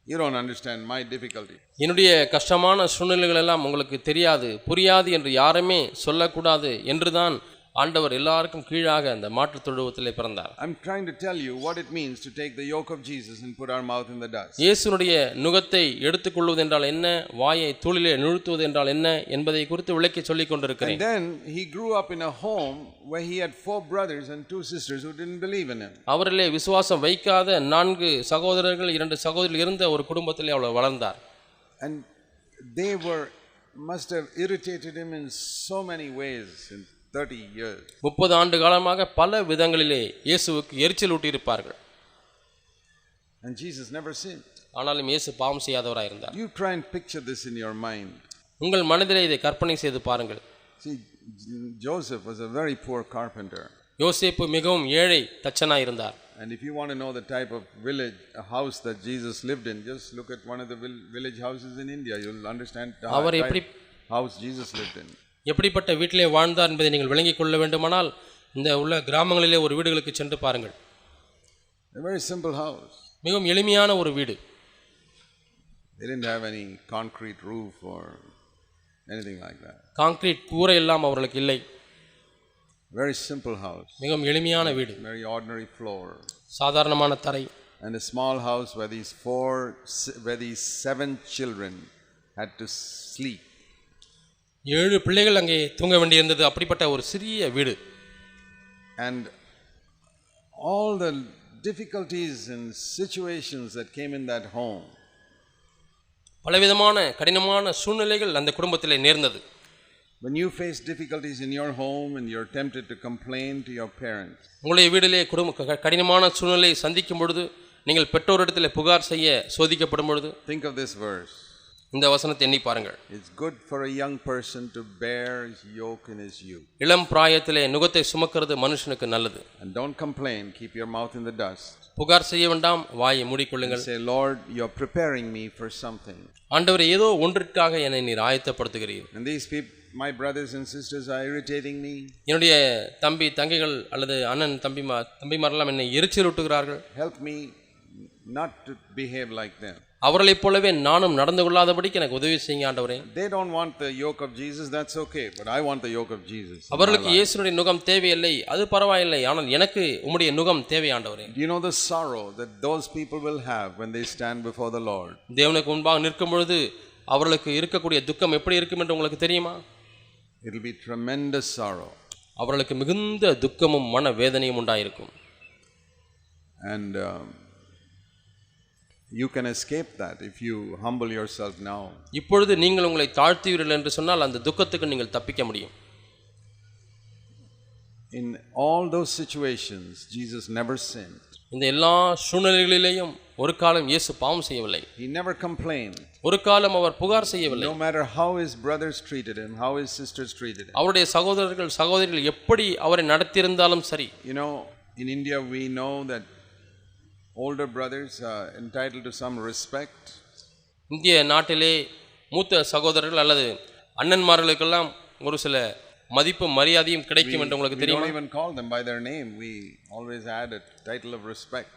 Speaker 1: you don't understand my difficulty.
Speaker 2: என்னுடைய கஷ்டமான சூழ்நிலைகள் எல்லாம் உங்களுக்கு தெரியாது, புரியாது என்று யாருமே சொல்லக்கூடாது என்றுதான் ஆண்டவர் எல்லாருக்கும் கீழாக அந்த மாற்றுத் தொழுவத்திலே பிறந்தார்.
Speaker 1: I'm trying to tell you what it means to take the yoke of Jesus and put our mouth in the dust.
Speaker 2: இயேசுனுடைய நுகத்தை எடுத்துக்கொள்வது என்றால் என்ன, வாயை தூளிலே நிறுத்துவது என்றால் என்ன என்பதை குறித்து விளக்கி சொல்லிக் கொண்டிருக்கிறேன்.
Speaker 1: And then he grew up in a home where he had 4 brothers and 2 sisters who didn't believe in him.
Speaker 2: அவரிலே விசுவாசம் வைக்காத 4 சகோதரர்கள் 2 சகோதரிகள் இருந்த ஒரு குடும்பத்திலே அவர் வளர்ந்தார்.
Speaker 1: And they must have irritated him in so many ways in 30 years.
Speaker 2: 30 ஆண்டு காலமாக பல விதங்களிலே இயேசுவுக்கு எரிச்சல் ஊட்டியிருப்பார்கள்.
Speaker 1: And Jesus never sinned.
Speaker 2: ஆனாலும் இயேசு பாவம் செய்யாதவராய் இருந்தார்.
Speaker 1: You try and picture this in your mind.
Speaker 2: உங்கள் மனதிலே இதை கற்பனை செய்து பாருங்கள்.
Speaker 1: See, Joseph was a very poor carpenter.
Speaker 2: யோசேப்பு மிகவும் ஏழை தச்சனாய் இருந்தார்.
Speaker 1: And if you want to know the type of house that Jesus lived in, just look at one of the village houses in India. You'll understand the type of house Jesus lived in.
Speaker 2: எப்படிப்பட்ட வீட்டிலே வாழ்ந்தார் என்பதை நீங்கள் விளங்கிக் கொள்ள வேண்டுமானால் இந்த உள்ள கிராமங்களிலே ஒரு வீடுகளுக்கு சென்று பாருங்கள்.
Speaker 1: A very simple house.
Speaker 2: மிகவும் எளிமையான ஒரு வீடு.
Speaker 1: They didn't have any concrete roof or anything like that.
Speaker 2: Concrete கூரை எல்லாம் அவர்களுக்கு இல்லை.
Speaker 1: Very simple house.
Speaker 2: மிகவும் எளிமையான வீடு.
Speaker 1: Very ordinary floor.
Speaker 2: சாதாரணமான தரை.
Speaker 1: And a small house where these 7 children had to sleep.
Speaker 2: 7 பிள்ளைகள் அங்கே தூங்க வேண்டியிருந்தது. அப்படிப்பட்ட ஒரு சிறிய வீடு.
Speaker 1: And all the difficulties and situations that came in that home.
Speaker 2: பலவிதமான கடினமான சூழ்நிலைகள் அந்த குடும்பத்திலே நேர்ந்தது.
Speaker 1: When you face difficulties in your home and you're tempted to complain to your parents.
Speaker 2: உங்களுடைய வீட்டிலே கடினமான சூழ்நிலையை சந்திக்கும் பொழுது நீங்கள் பெற்றோரிடத்தில் புகார் செய்ய சோதிக்கப்படும் பொழுது
Speaker 1: think of this verse.
Speaker 2: இந்த வசனத்தை எண்ணி பாருங்கள்.
Speaker 1: It's good for a young person to bear his yoke in his youth.
Speaker 2: இளம் பிராயத்திலே நுகத்தை சுமக்கிறது மனுஷனுக்கு நல்லது.
Speaker 1: And don't complain, keep your mouth in the dust.
Speaker 2: புகார் செய்ய வேண்டாம், வாயை மூடிக்கொள்ளுங்கள்.
Speaker 1: Say, Lord, you're preparing me for something.
Speaker 2: ஆண்டவரே, ஏதோ ஒன்றிற்காக என்னை நீர் ஆயத்தப்படுத்துகிறீர்.
Speaker 1: And these people, my brothers and sisters, are irritating me.
Speaker 2: என்னுடைய தம்பி தங்கைகள் அல்லது அண்ணன் தம்பிமாரெல்லாம் என்னை எரிச்சலூட்டுகிறார்கள்.
Speaker 1: Help me not to behave like them.
Speaker 2: அவர்களைப் போலவே நானும் நடந்து கொள்ளாதபடிக்கு எனக்கு உதவி செய்யுங்க ஆண்டவரே.
Speaker 1: They don't want the yoke of Jesus, that's okay, but I want the yoke of Jesus.
Speaker 2: அவர்களுக்கு இயேசுவின் நுகம் தேவையில்லை, அது பரவாயில்லை, ஆனால் எனக்கு உம்முடைய நுகம் தேவை ஆண்டவரே.
Speaker 1: Do you know the sorrow that those people will have when they stand before the Lord?
Speaker 2: தேவனுக்கு முன்பாக நிற்கும் பொழுது அவர்களுக்கு இருக்கக்கூடிய துக்கம் எப்படி இருக்கும் என்று உங்களுக்கு தெரியுமா?
Speaker 1: It will be tremendous sorrow.
Speaker 2: அவர்களுக்கு மிகுந்த துக்கமும் மன வேதனையும் உண்டாயிருக்கும்.
Speaker 1: And you can escape that if you humble yourself now.
Speaker 2: இப்பொழுது நீங்கள் உங்களை தாழ்த்துவீர்கள் என்று சொன்னால் அந்த துக்கத்துக்கு நீங்கள் தப்பிக்க முடியும்.
Speaker 1: In all those situations Jesus never sinned.
Speaker 2: இந்த எல்லா சூழ்நிலைகளிலேயும் ஒரு காலம் இயேசு பாவம் செய்யவில்லை.
Speaker 1: He never complained.
Speaker 2: ஒரு காலம் அவர் புகார் செய்யவில்லை.
Speaker 1: No matter how his brothers treated him, how his sisters treated him.
Speaker 2: அவருடைய சகோதரிகள் எப்படி அவரை நடத்தியிருந்தாலும் சரி.
Speaker 1: You know, in India we know that older brothers are entitled to some respect.
Speaker 2: இந்திய நாட்டிலே மூத்த சகோதரர்கள் அல்லது அண்ணன்மார்களுக்கெல்லாம் ஒரு சில மதிப்பும் மரியாதையும் கிடைக்கும் என்று உங்களுக்கு தெரியுமா?
Speaker 1: We don't even call them by their name. We always add a title of respect.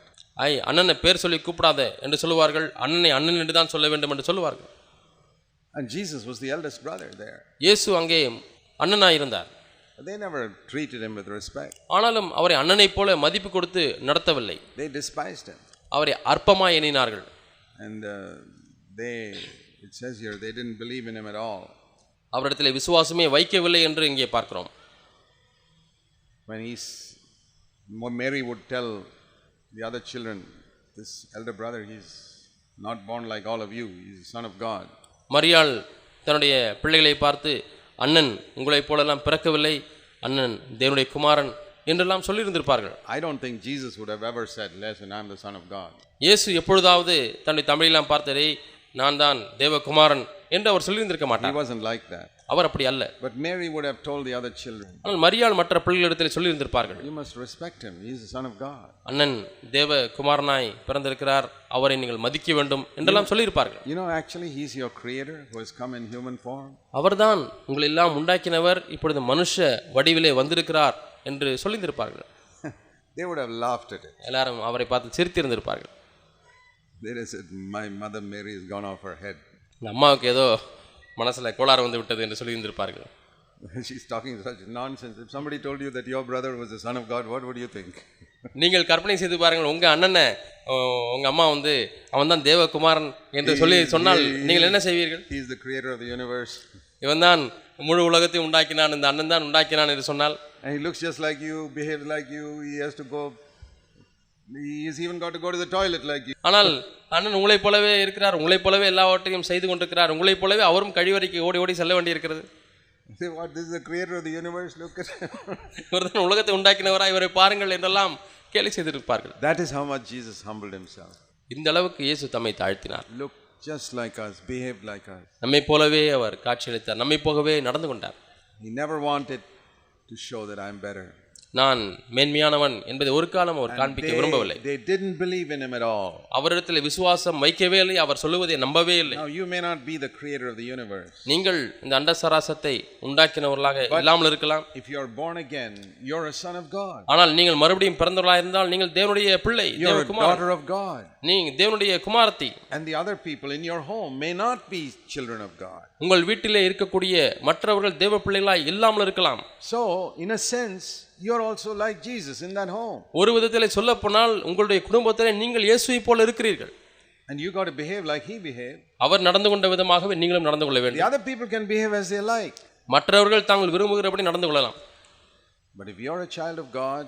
Speaker 2: அண்ணனை பேர் சொல்லி கூப்பிடாத என்று சொல்லுவார்கள். அண்ணனை அண்ணன் என்று தான் சொல்ல வேண்டும் என்று சொல்லுவார்கள்.
Speaker 1: And Jesus was the eldest brother there.
Speaker 2: இயேசு அங்கே அண்ணனாய் இருந்தார்.
Speaker 1: They never treated him with respect.
Speaker 2: ஆனாலும் அவரை அண்ணனைப் போல மதிப்பு கொடுத்து நடத்தவில்லை.
Speaker 1: They despised him.
Speaker 2: அவரை அற்பமாய் எண்ணினார்கள்.
Speaker 1: And it says here they didn't believe in him at all.
Speaker 2: அவரிடத்திலே விசுவாசமே வைக்கவில்லை என்று இங்கே பார்க்கிறோம்.
Speaker 1: When Mary would tell the other children, this elder brother, he's not born like all of you, he's the son of God.
Speaker 2: மரியாள் தன்னுடைய பிள்ளைகளை பார்த்து, அண்ணன் உங்களைப் போலெல்லாம் பிறக்கவில்லை, அண்ணன் தேவனுடைய குமாரன் என்றெல்லாம் சொல்லியிருந்திருப்பார்கள்.
Speaker 1: I don't think Jesus would have ever said, listen, I'm the son of God.
Speaker 2: இயேசு எப்பொழுதாவது தன்னுடைய தமிழெல்லாம் பார்த்தரே, நான் தான் தேவகுமாரன் என்று அவர் சொல்லியிருந்திருக்க
Speaker 1: He
Speaker 2: மாட்டார்.
Speaker 1: wasn't like that.
Speaker 2: அவர் அப்படி அல்ல.
Speaker 1: But Mary would have told the other children,
Speaker 2: ஆனால் மரியாள் மற்ற பிள்ளைகளிடத்தில் சொல்லியிருந்திருப்பார்கள்,
Speaker 1: you must respect him. He is the Son of God.
Speaker 2: அண்ணன் தேவகுமாரனாய் பிறந்திருக்கிறார், அவரை நீங்கள் மதிக்க வேண்டும் என்றெல்லாம் சொல்லியிருப்பார்கள்.
Speaker 1: You know, actually, he is your creator who has come in human form.
Speaker 2: அவர்தான் உங்களை எல்லாம் உண்டாக்கினவர், இப்பொழுது மனுஷ வடிவிலே வந்திருக்கிறார் என்று சொல்லியிருந்திருப்பார்கள்.
Speaker 1: They would have laughed at it.
Speaker 2: எல்லாரும் அவரை பார்த்து சிரித்திருந்திருப்பார்கள்.
Speaker 1: They would have said, my mother Mary has gone off her head.
Speaker 2: இந்த அம்மாவுக்கு ஏதோ மனசுல கோளாறு வந்து விட்டது என்று சொல்லியிருந்திருப்பார்கள்.
Speaker 1: She's talking such nonsense. If somebody told you that your brother was the Son of God, what would you think?
Speaker 2: நீங்கள் கற்பனை செய்து பாருங்கள், உங்க அண்ணனை உங்க அம்மா வந்து அவன் தான் தேவகுமாரன் என்று சொல்லி சொன்னால் நீங்கள் என்ன செய்வீர்கள்?
Speaker 1: He is the creator of the universe.
Speaker 2: இவன் தான் முழு உலகத்தையும் உண்டாக்கினான், இந்த அண்ணன் தான் உண்டாக்கினான் என்று சொன்னால்,
Speaker 1: And he looks just like you, behaves like you, he has to go, he has even got to go to the toilet like you.
Speaker 2: ஆனால் அண்ணன் உங்களைப் போலவே இருக்கிறார், உங்களைப் போலவே எல்லாவற்றையும் செய்து கொண்டிருக்கிறார், உங்களைப் போலவே அவரும் கழிவறைக்கு ஓடி ஓடி செல்ல வேண்டியிருக்கிறது.
Speaker 1: Say, what, this is the creator of the universe, look at him.
Speaker 2: இவர் தான் உலகத்தை உண்டாக்கினவரா, இவரை பாருங்கள் என்றெல்லாம் கேலி செய்திருப்பார்கள்.
Speaker 1: That is how much Jesus humbled himself.
Speaker 2: இந்த அளவுக்கு இயேசு தம்மை தாழ்த்தினார்.
Speaker 1: Look just like us, behaved like us.
Speaker 2: நம்மை போலவே அவர் காட்சியளித்தார், நம்மை போகவே நடந்து கொண்டார்.
Speaker 1: He never wanted to show that I am better.
Speaker 2: நான் மேன்மையானவன் என்பதை ஒரு காலம் அவர் காண்பிக்க விரும்பவில்லை.
Speaker 1: They didn't believe in him at all.
Speaker 2: அவரிடத்தில் விசுவாசம் வைக்கவே இல்லை, அவர் சொல்லுவதை நம்பவே இல்லை.
Speaker 1: Now you may not be the creator of the universe.
Speaker 2: நீங்கள் இந்த அண்ட சராசத்தை உண்டாக்கினவர்களாக இல்லாமல் இருக்கலாம்.
Speaker 1: If you are born again, you're a son of God.
Speaker 2: ஆனால் நீங்கள் மறுபடியும் பிறந்தவர்களாக இருந்தால் நீங்கள் தேவனுடைய பிள்ளை,
Speaker 1: You're a daughter of God.
Speaker 2: நீங்கள் தேவனுடைய குமாரத்தி.
Speaker 1: And the other people in your home may not be children of God.
Speaker 2: உங்கள் வீட்டிலே இருக்கக்கூடிய மற்றவர்கள் தேவ பிள்ளைகளாய் இல்லாமல் இருக்கலாம்.
Speaker 1: So in a sense, you're also like Jesus in that home.
Speaker 2: ஒரு விதத்திலே சொல்லப் போனால் உங்களுடைய குடும்பத்திலே நீங்கள் இயேசுவை போல இருக்கிறீர்கள்.
Speaker 1: And you got to behave like he behaved.
Speaker 2: அவர் நடந்து கொண்ட விதமாகவே நீங்களும் நடந்து கொள்ள வேண்டும்.
Speaker 1: The other people can behave as they like.
Speaker 2: மற்றவர்கள் தாங்கள் விரும்புகிறபடி நடந்து கொள்ளலாம்.
Speaker 1: But if you're a child of God,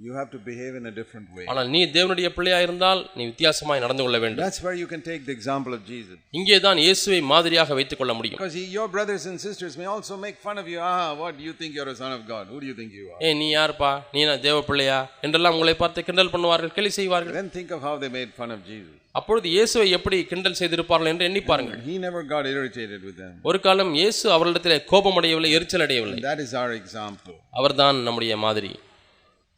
Speaker 1: you have to behave in a different way.
Speaker 2: ஆனால் நீ தேவனுடைய பிள்ளையாய் இருந்தால் நீ வித்தியாசமாய் நடந்து கொள்ள வேண்டும்.
Speaker 1: That's where you can take the example of Jesus.
Speaker 2: இங்கே தான் இயேசுவை மாதிரியாக வைத்துக் கொள்ள முடியும்.
Speaker 1: Because your brothers and sisters may also make fun of you. What do you think you're a son of God? Who do you think you are?
Speaker 2: நீ யார்ப்பா, நீ என்ன தேவ பிள்ளையா என்றெல்லாம் உங்களை பார்த்து கிண்டல் பண்ணுவார்கள், கேலி செய்வார்கள்.
Speaker 1: Then think of how they made fun of Jesus.
Speaker 2: அப்பொழுது இயேசுவை எப்படி கிண்டல் செய்திருப்பார்கள் என்று எண்ணி பாருங்கள்.
Speaker 1: He never got irritated with them.
Speaker 2: ஒரு காலம் இயேசு அவர்களிடத்திலே கோபமடையவில்லை, எரிச்சல் அடையவில்லை.
Speaker 1: That is our example.
Speaker 2: அவர்தான் நம்முடைய மாதிரி.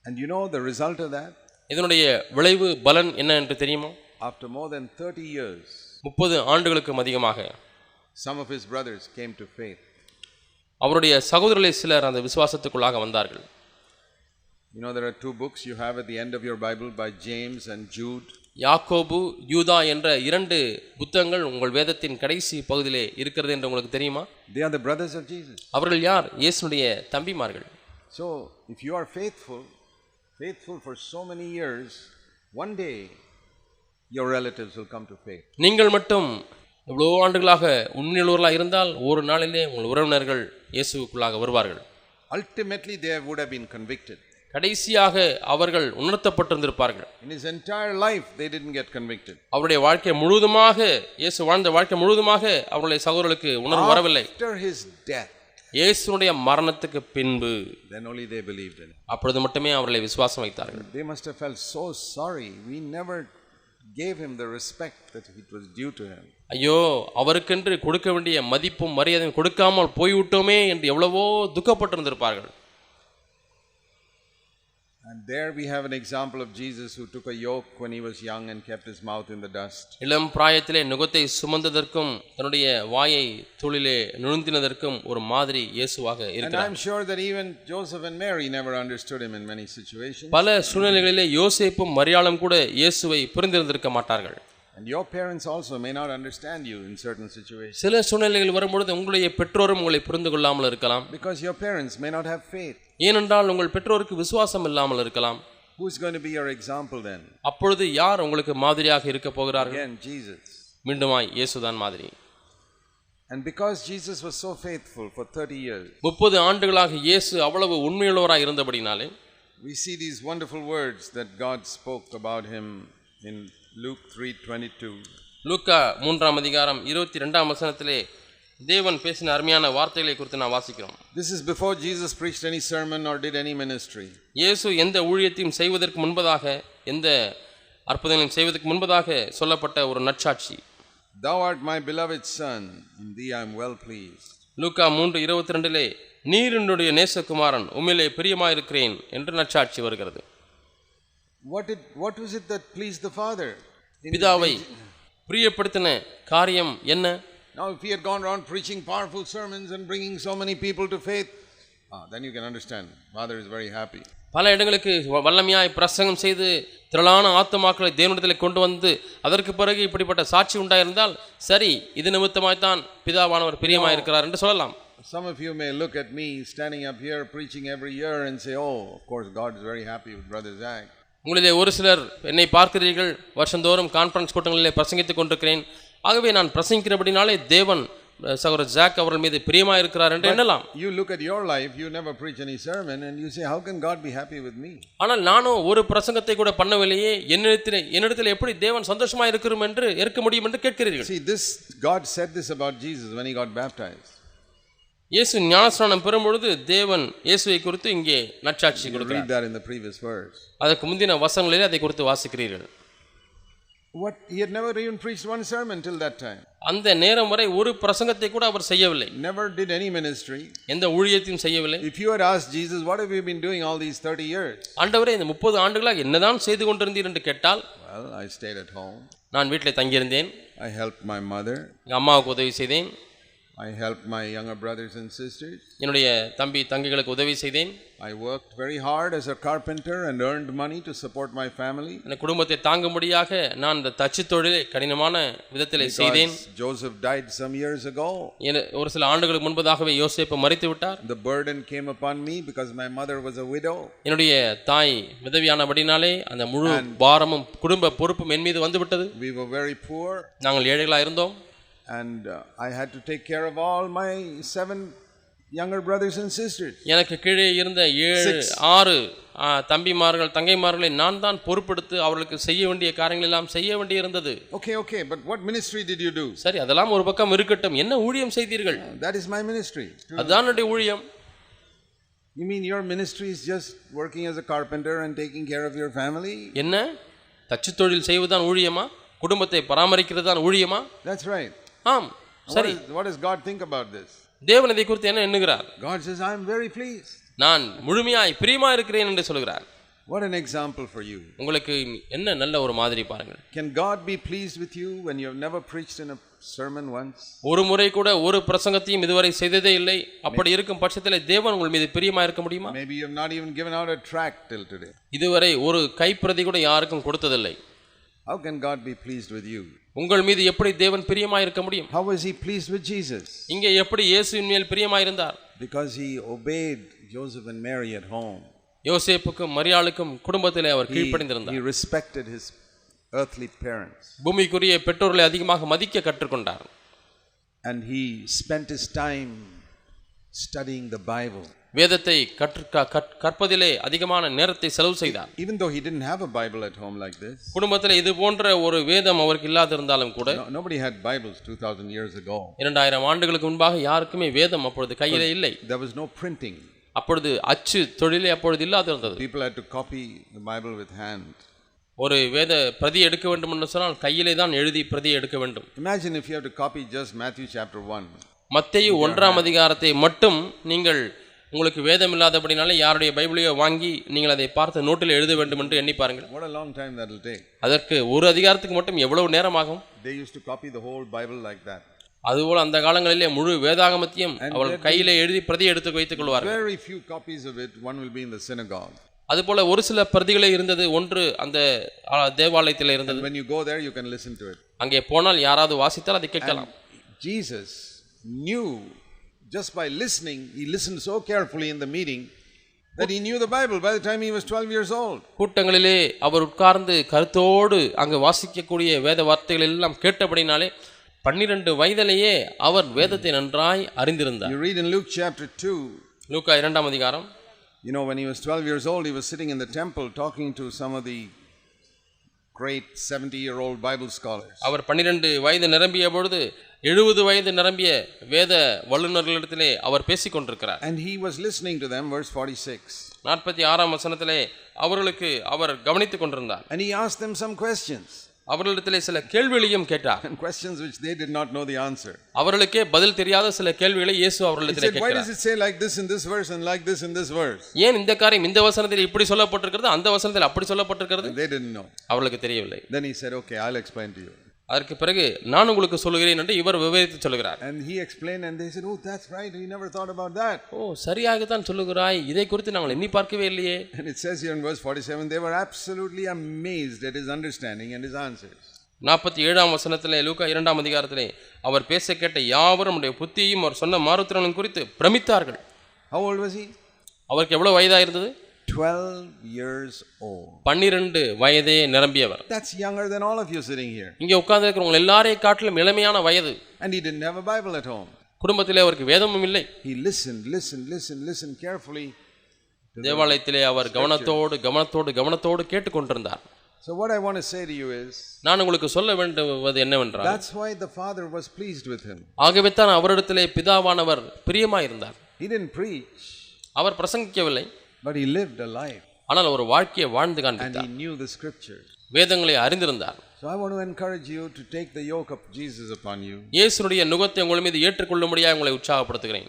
Speaker 1: And you know the result of that?
Speaker 2: இதனுடைய விளைவு பலன் என்ன என்று தெரியுமா?
Speaker 1: After more than 30 years,
Speaker 2: 30 ஆண்டுகளுக்கும் அதிகமாக
Speaker 1: some of his brothers came to faith.
Speaker 2: அவருடைய சகோதரர்களில் சிலர் அந்த விசுவாசத்துக்குள்ளாக வந்தார்கள்.
Speaker 1: You know there are two books you have at the end of your Bible by James and Jude.
Speaker 2: யாக்கோபு, யூதா என்ற 2 புத்தகங்கள் உங்கள் வேதத்தின் கடைசி பகுதியிலே இருக்கிறது என்று உங்களுக்கு தெரியுமா?
Speaker 1: They are the brothers of Jesus.
Speaker 2: அவர்கள் யார்? இயேசுனுடைய தம்பிமார்கள்.
Speaker 1: So if you are faithful for so many years, one day your relatives will come to faith.
Speaker 2: நீங்கள் மட்டும் இவ்வளோ ஆண்டுகளாக உண்மையுள்ளவர்களாக இருந்தால் ஒரு நாளிலே உங்கள் உறவினர்கள் இயேசுவுக்குள்ளாக வருவார்கள்.
Speaker 1: Ultimately they would have been convicted.
Speaker 2: கடைசியாக அவர்கள் உணர்த்தப்பட்டிருந்திருப்பார்கள்.
Speaker 1: In his entire life they didn't get convicted.
Speaker 2: அவருடைய வாழ்க்கை முழுவதுமாக, இயேசு வாழ்ந்த வாழ்க்கை முழுவதுமாக அவருடைய சகோதரர்களுக்கு உணர்வு வரவில்லை.
Speaker 1: After his death,
Speaker 2: இயேசுனுடைய மரணத்துக்கு பின்பு
Speaker 1: then only they believed in him.
Speaker 2: அப்பொழுது மட்டுமே அவர்களை விசுவாசம் வைத்தார்கள்.
Speaker 1: They must have felt so sorry. We never gave him the respect that it was due to him.
Speaker 2: ஐயோ, அவருக்கென்று கொடுக்க வேண்டிய மதிப்பும் மரியாதையும் கொடுக்காமல் போய்விட்டோமே என்று எவ்வளவோ துக்கப்பட்டிருந்திருப்பார்கள்.
Speaker 1: And there we have an example of Jesus who took a yoke when he was young and kept his mouth in the dust.
Speaker 2: இளம் பிராயத்திலே நுகத்தை சுமந்ததற்கும் தன்னுடைய வாயை தூளிலே நுழுந்தினதற்கும் ஒரு மாதிரி இயேசுவாக இருக்கிறார்.
Speaker 1: And I'm sure that even Joseph and Mary never understood him in many situations.
Speaker 2: பல சூழ்நிலைகளிலே யோசேப்பும் மரியாளும் கூட இயேசுவை புரிந்திருந்திருக்க மாட்டார்கள்.
Speaker 1: And your parents also may not understand you in certain situations.
Speaker 2: சில சூழ்நிலைகள் வரும்பொழுது உங்களுடைய பெற்றோரும் உங்களை புரிந்து கொள்ளாமல் இருக்கலாம்.
Speaker 1: Because your parents may not have faith.
Speaker 2: ஏனென்றால் உங்கள் பெற்றோருக்கு விசுவாசம் இல்லாமல் இருக்கலாம்.
Speaker 1: Who is going to be your example then?
Speaker 2: அப்பொழுது யார் உங்களுக்கு மாதிரியாக இருக்க போகிறார்கள்?
Speaker 1: Again, Jesus.
Speaker 2: மீண்டுமாய் இயேசுதான் மாதிரி.
Speaker 1: And because Jesus was so faithful for 30 years,
Speaker 2: 30 ஆண்டுகளாக இயேசு அவ்வளவு உண்மையுள்ளவராய் இருந்தபடினாலே
Speaker 1: we see these wonderful words that God spoke about him in Luke 3:22.
Speaker 2: லூக்கா 3ஆம் அதிகாரம் 22ஆம் வசனத்திலே தேவன் பேசின அருமையான வார்த்தைகளை குறித்து நாம் வாசிக்கிறோம்.
Speaker 1: This is before Jesus preached any sermon or did any ministry.
Speaker 2: இயேசு எந்த ஊழியத்தையும் செய்வதற்கு முன்பதாக, எந்த அற்புதங்களையும் செய்வதற்கு முன்பதாக சொல்லப்பட்ட ஒரு நற்சாட்சி.
Speaker 1: Thou art my beloved son, in thee I am well pleased.
Speaker 2: லூக்கா 3:22 நீர் என்னுடைய நேசகுமாரன், உம்மிலே பிரியமாயிருக்கிறேன் என்று நற்சாட்சி வருகிறது.
Speaker 1: What was it that pleased the Father?
Speaker 2: பிதாவை பிரியப்படுத்தின காரியம் என்ன?
Speaker 1: Now if he had gone around preaching powerful sermons and bringing so many people to faith, then you can understand Father is very happy.
Speaker 2: பல இடங்களுக்கு வல்லமையாய் பிரசங்கம் செய்து திரளான ஆத்துமாக்களை தேவனிடத்தில் கொண்டு வந்து அதற்கு பிறகு இப்படிப்பட்ட சாட்சி உண்டாயிருந்தால் சரி, இது நிமித்தமாய்த்தான் பிதாவானவர் பிரியமாயிருக்கிறார் என்று சொல்லலாம்.
Speaker 1: Some of you may look at me standing up here preaching every year and say, oh, of course God is very happy with Brother Zach.
Speaker 2: உங்களிலே ஒரு சிலர் என்னை பார்க்கிறீர்கள், வருஷந்தோறும் கான்ஃபரன்ஸ் கூட்டங்களிலே பிரசங்கித்துக் கொண்டிருக்கிறேன், ஆகவே நான் பிரசங்கிக்கிறபடினாலே தேவன் சகோதரர் ஜாக் அவர்கள் மீது பிரியமாக இருக்கிறார் என்று எண்ணலாம்.
Speaker 1: You look at your life, you never preach any sermon and you say, how can God be happy with me?
Speaker 2: ஆனால் நானும் ஒரு பிரசங்கத்தை கூட பண்ணவில்லையே, என்னிடத்தில் எப்படி தேவன் சந்தோஷமாக இருக்க முடியும் என்று கேட்கிறீர்கள்.
Speaker 1: See, God said this about Jesus when he got baptized.
Speaker 2: இயேசு ஞானஸ்நானம் பெறும்பொழுது தேவன் இயேசுவை குறித்து இங்கே நற்சாட்சி கொடுக்கிறார்.
Speaker 1: Read that in the previous verse.
Speaker 2: அதற்கு முந்தின வசனங்களிலே அதை குறித்து வாசிக்கிறீர்கள்.
Speaker 1: He had never even preached one sermon till that time.
Speaker 2: அந்த நேரம் வரை ஒரு பிரசங்கத்தை கூட அவர் செய்யவில்லை.
Speaker 1: Never did any ministry.
Speaker 2: எந்த ஊழியத்தையும் செய்யவில்லை.
Speaker 1: If you had asked Jesus, what have you been doing all these 30 years?
Speaker 2: ஆண்டவரே, இந்த 30 ஆண்டுகளாக என்னதான் செய்து கொண்டிருந்தீர் என்று கேட்டால்,
Speaker 1: well, I stayed at home.
Speaker 2: நான் வீட்டிலே தங்கியிருந்தேன்.
Speaker 1: I helped my mother.
Speaker 2: என் அம்மாவுக்கு உதவி செய்தேன்.
Speaker 1: I helped my younger brothers and sisters.
Speaker 2: என்னுடைய தம்பி தங்கைகளுக்கு உதவி செய்தேன்.
Speaker 1: I worked very hard as a carpenter and earned money to support my family.
Speaker 2: என் குடும்பத்தை தாங்கும்படியாக நான் இந்த தச்சு தொழிலை கடினமான விதத்திலே செய்தேன்.
Speaker 1: Joseph died some years ago.
Speaker 2: ஒரு சில ஆண்டுகளுக்கு முன்பதாகவே யோசேப்பு மரித்து விட்டார்.
Speaker 1: The burden came upon me because my mother was a widow.
Speaker 2: என்னுடைய தாய் விதவியானபடினாலே அந்த முழு பாரமும் குடும்ப பொறுப்பும் என் மீது வந்து விட்டது.
Speaker 1: We were very poor.
Speaker 2: நாங்கள் ஏழைகளாக இருந்தோம்.
Speaker 1: And I had to take care of all my 7 younger brothers and sisters.
Speaker 2: எனக்கு கீழே இருந்த 6 தம்பிமார்கள் தங்கைமார்களை நான் தான் பொறுப்பெடுத்து அவர்களுக்கு செய்ய வேண்டிய காரியங்கள் எல்லாம் செய்ய வேண்டி இருந்தது.
Speaker 1: Okay, but what ministry did you do?
Speaker 2: சரி, அதெல்லாம் ஒரு பக்கம் இருக்கட்டும், என்ன ஊழியம் செய்தீர்கள்?
Speaker 1: That is my ministry.
Speaker 2: அதுதான் என்னுடைய ஊழியம்.
Speaker 1: You mean your ministry is just working as a carpenter and taking care of your family?
Speaker 2: என்ன, தச்சு தொழில் செய்வதுதான் ஊழியமா? குடும்பத்தை பராமரிக்கிறது தான் ஊழியமா?
Speaker 1: That's right.
Speaker 2: ஆம், சரி.
Speaker 1: What does God think about this?
Speaker 2: தேவன் இதை குறித்து என்ன எண்ணுகிறார்?
Speaker 1: God says, I am very pleased.
Speaker 2: நான் முழுமையாய் பிரியமா இருக்கிறேன் என்று சொல்கிறார்.
Speaker 1: What an example for you.
Speaker 2: உங்களுக்கு என்ன நல்ல ஒரு மாதிரி பாருங்கள்.
Speaker 1: Can God be pleased with you when you have never preached in a sermon once?
Speaker 2: ஒரு முறை கூட ஒரு பிரசங்கத்தையும் இதுவரை செய்ததே இல்லை. அப்படி இருக்கும் பட்சத்தில் தேவன் உங்கள் மீது பிரியமா இருக்க முடியுமா?
Speaker 1: Maybe you have not even given out a tract till today.
Speaker 2: இதுவரை ஒரு கைப்பிரதி கூட யாருக்கும் கொடுத்ததில்லை.
Speaker 1: How can God be pleased with you?
Speaker 2: உங்கள் மீது எப்படி தேவன் பிரியமா இருக்க முடியும்?
Speaker 1: How was he pleased with Jesus?
Speaker 2: இங்கே எப்படி இயேசுவின் மேல் பிரியமா இருந்தார்?
Speaker 1: Because he obeyed Joseph and Mary at home.
Speaker 2: யோசேப்புக்கும் மரியாளுக்கும் குடும்பத்திலே அவர் கீழ்ப்படிந்திருந்தார்.
Speaker 1: He respected his earthly parents.
Speaker 2: பூமிக்குரிய பெற்றோர்களை அதிகமாக மதிக்க கற்றுக்கொண்டார்.
Speaker 1: And he spent his time studying the Bible.
Speaker 2: வேதத்தை கற்பதிலே அதிகமான நேரத்தை செலவு செய்தார்.
Speaker 1: Even though he didn't have a Bible at home like this.
Speaker 2: குடும்பத்திலே இது போன்ற ஒரு வேதம் அவருக்கு இல்லாதிருந்தாலும் கூட,
Speaker 1: nobody had Bibles 2000 years ago.
Speaker 2: 2000 ஆண்டுகளுக்கு முன்பாக யாருக்குமே வேதம் அப்பொழுது கையிலே இல்லை.
Speaker 1: There was no printing.
Speaker 2: அப்பொழுது அச்சு தொழிலே அப்பொழுது இல்லாதிருந்தது.
Speaker 1: People had to copy the Bible with hand.
Speaker 2: ஒரு வேத பிரதி எடுக்க வேண்டும் என்று சொன்னால் கையிலே தான் எழுதி பிரதி எடுக்க வேண்டும்.
Speaker 1: Imagine if you have to copy just Matthew chapter 1.
Speaker 2: மத்தேயு 1ஆம் அதிகாரத்தை மட்டும் நீங்கள் உங்களுக்கு வேதம் இல்லாதபடினாலே யாருடைய பைபிளையோ வாங்கி நீங்கள் அதை பார்த்து நோட்டில் எழுத வேண்டும் என்று எண்ணி பாருங்கள்.
Speaker 1: What a long time that will take.
Speaker 2: அதற்கு ஒரு அதிகாரத்துக்கு மட்டும் எவ்வளவு நேரம் ஆகும்?
Speaker 1: They used to copy the whole Bible like that.
Speaker 2: அதுபோல அந்த காலங்களிலே முழு வேதாகமத்தையும் அவர்கள் கையிலே எழுதி பிரதி எடுத்து வைத்துக் கொள்வார்கள்.
Speaker 1: Very few copies of it. One will be in the synagogue.
Speaker 2: அதுபோல ஒரு சில பிரதிகளே இருந்தது. ஒன்று அந்த தேவாலயத்தில் இருந்தது.
Speaker 1: When you go there you can listen to it.
Speaker 2: அங்கே போனால் யாராவது வாசித்தால் அதை கேட்கலாம்.
Speaker 1: Jesus knew just by listening, he listened so carefully in the meeting that he knew the Bible by the time he was 12 years old.
Speaker 2: கூட்டங்களிலே அவர் உட்கார்ந்து கருத்தோடு அங்கு வாசிக்கக்கூடிய வேத வார்த்தைகள் எல்லாம் கேட்டபடினாலே 12 வயதிலேயே அவர் வேதத்தை நன்றாய் அறிந்திருந்தார்.
Speaker 1: You read in Luke chapter 2.
Speaker 2: லூக்கா 2ஆம் அதிகாரம்.
Speaker 1: You know, when he was 12 years old, he was sitting in the temple talking to some of the great 70-year-old Bible scholars.
Speaker 2: அவர் 12 வயது நிரம்பிய பொழுது 70 வயது நிரம்பிய வேத வல்லுநர்களிடத்திலே அவர் பேசிக் கொண்டிருக்கிறார்.
Speaker 1: And he was listening to them, verse 46.
Speaker 2: 46ஆம் வசனத்திலே அவர்களுக்கு அவர் கவனித்துக் கொண்டிருந்தார்.
Speaker 1: And he asked them some questions.
Speaker 2: அவர்களிடத்திலே சில கேள்விகளையும் கேட்டார்.
Speaker 1: And questions which they did not know the answer.
Speaker 2: அவர்களுக்கே பதில் தெரியாத சில கேள்விகளை இயேசு
Speaker 1: He
Speaker 2: அவர்களிடத்திலே
Speaker 1: said, why
Speaker 2: கேட்டார்.
Speaker 1: does it say like this in this verse and like this in this verse?
Speaker 2: ஏன் இந்த காரியம் இந்த வசனத்தில் இப்படி சொல்லப்பட்டிருக்கிறது அந்த வசனத்தில் அப்படி சொல்லப்பட்டிருக்கிறது?
Speaker 1: And they didn't know.
Speaker 2: அவர்களுக்கு தெரியவில்லை.
Speaker 1: Then he said, okay, I'll explain to you.
Speaker 2: அதற்கு பிறகு நான் உங்களுக்கு சொல்லுகிறேன் என்று இவர் விவரித்து சொல்கிறார்.
Speaker 1: And he explained and they said, oh, that's right, we never thought about that.
Speaker 2: ஓ, சரியாகத்தான் சொல்லுகிறாய், இதை குறித்து நாங்கள் எண்ணி பார்க்கவே இல்லையே.
Speaker 1: And it says here in verse 47, they were absolutely amazed at his understanding and his answers.
Speaker 2: 47ஆம் வசனத்திலே லூக்கா 2ஆம் அதிகாரத்திலே அவர் பேச கேட்ட யாவரும் உடைய புத்தியையும் அவர் சொன்ன மாறுத்திறனும் குறித்து பிரமித்தார்கள்.
Speaker 1: How old was he?
Speaker 2: அவருக்கு எவ்வளவு வயதா இருந்தது?
Speaker 1: 12 years old.
Speaker 2: 12 வயதே நிரம்பியவர்.
Speaker 1: That's younger than all of you sitting here.
Speaker 2: இங்கே உட்கார்ந்து இருக்கிறவங்க எல்லாரையும் காட்டிலும் இளமையான வயது.
Speaker 1: And he didn't have a Bible at home.
Speaker 2: குடும்பத்திலே அவருக்கு வேதமும் இல்லை.
Speaker 1: He listened carefully.
Speaker 2: தேவாலயத்திலே அவர் கவனத்தோடு கேட்டுக்கொண்டிருந்தார்.
Speaker 1: So what I want to say to you is,
Speaker 2: நான் உங்களுக்கு சொல்ல வேண்டுவது என்னவென்றால்,
Speaker 1: that's why the Father was pleased with him.
Speaker 2: ஆகவே தான் அவரிடத்திலே பிதாவானவர் பிரியமாயிருந்தார்.
Speaker 1: He didn't preach,
Speaker 2: our பிரசங்கிக்கவில்லை,
Speaker 1: but he lived a life.
Speaker 2: ஆனால் ஒரு வாழ்க்கையை வாழ்ந்து காண்பித்தார்.
Speaker 1: And he knew the scriptures.
Speaker 2: வேதங்களை அறிந்திருந்தார்.
Speaker 1: So I want to encourage you to take the yoke of Jesus upon you.
Speaker 2: இயேசுவுடைய நுகத்தை உங்கள் மீது ஏற்றுக்கொள்ளும்படியாக உங்களை உற்சாகப்படுத்துகிறேன்.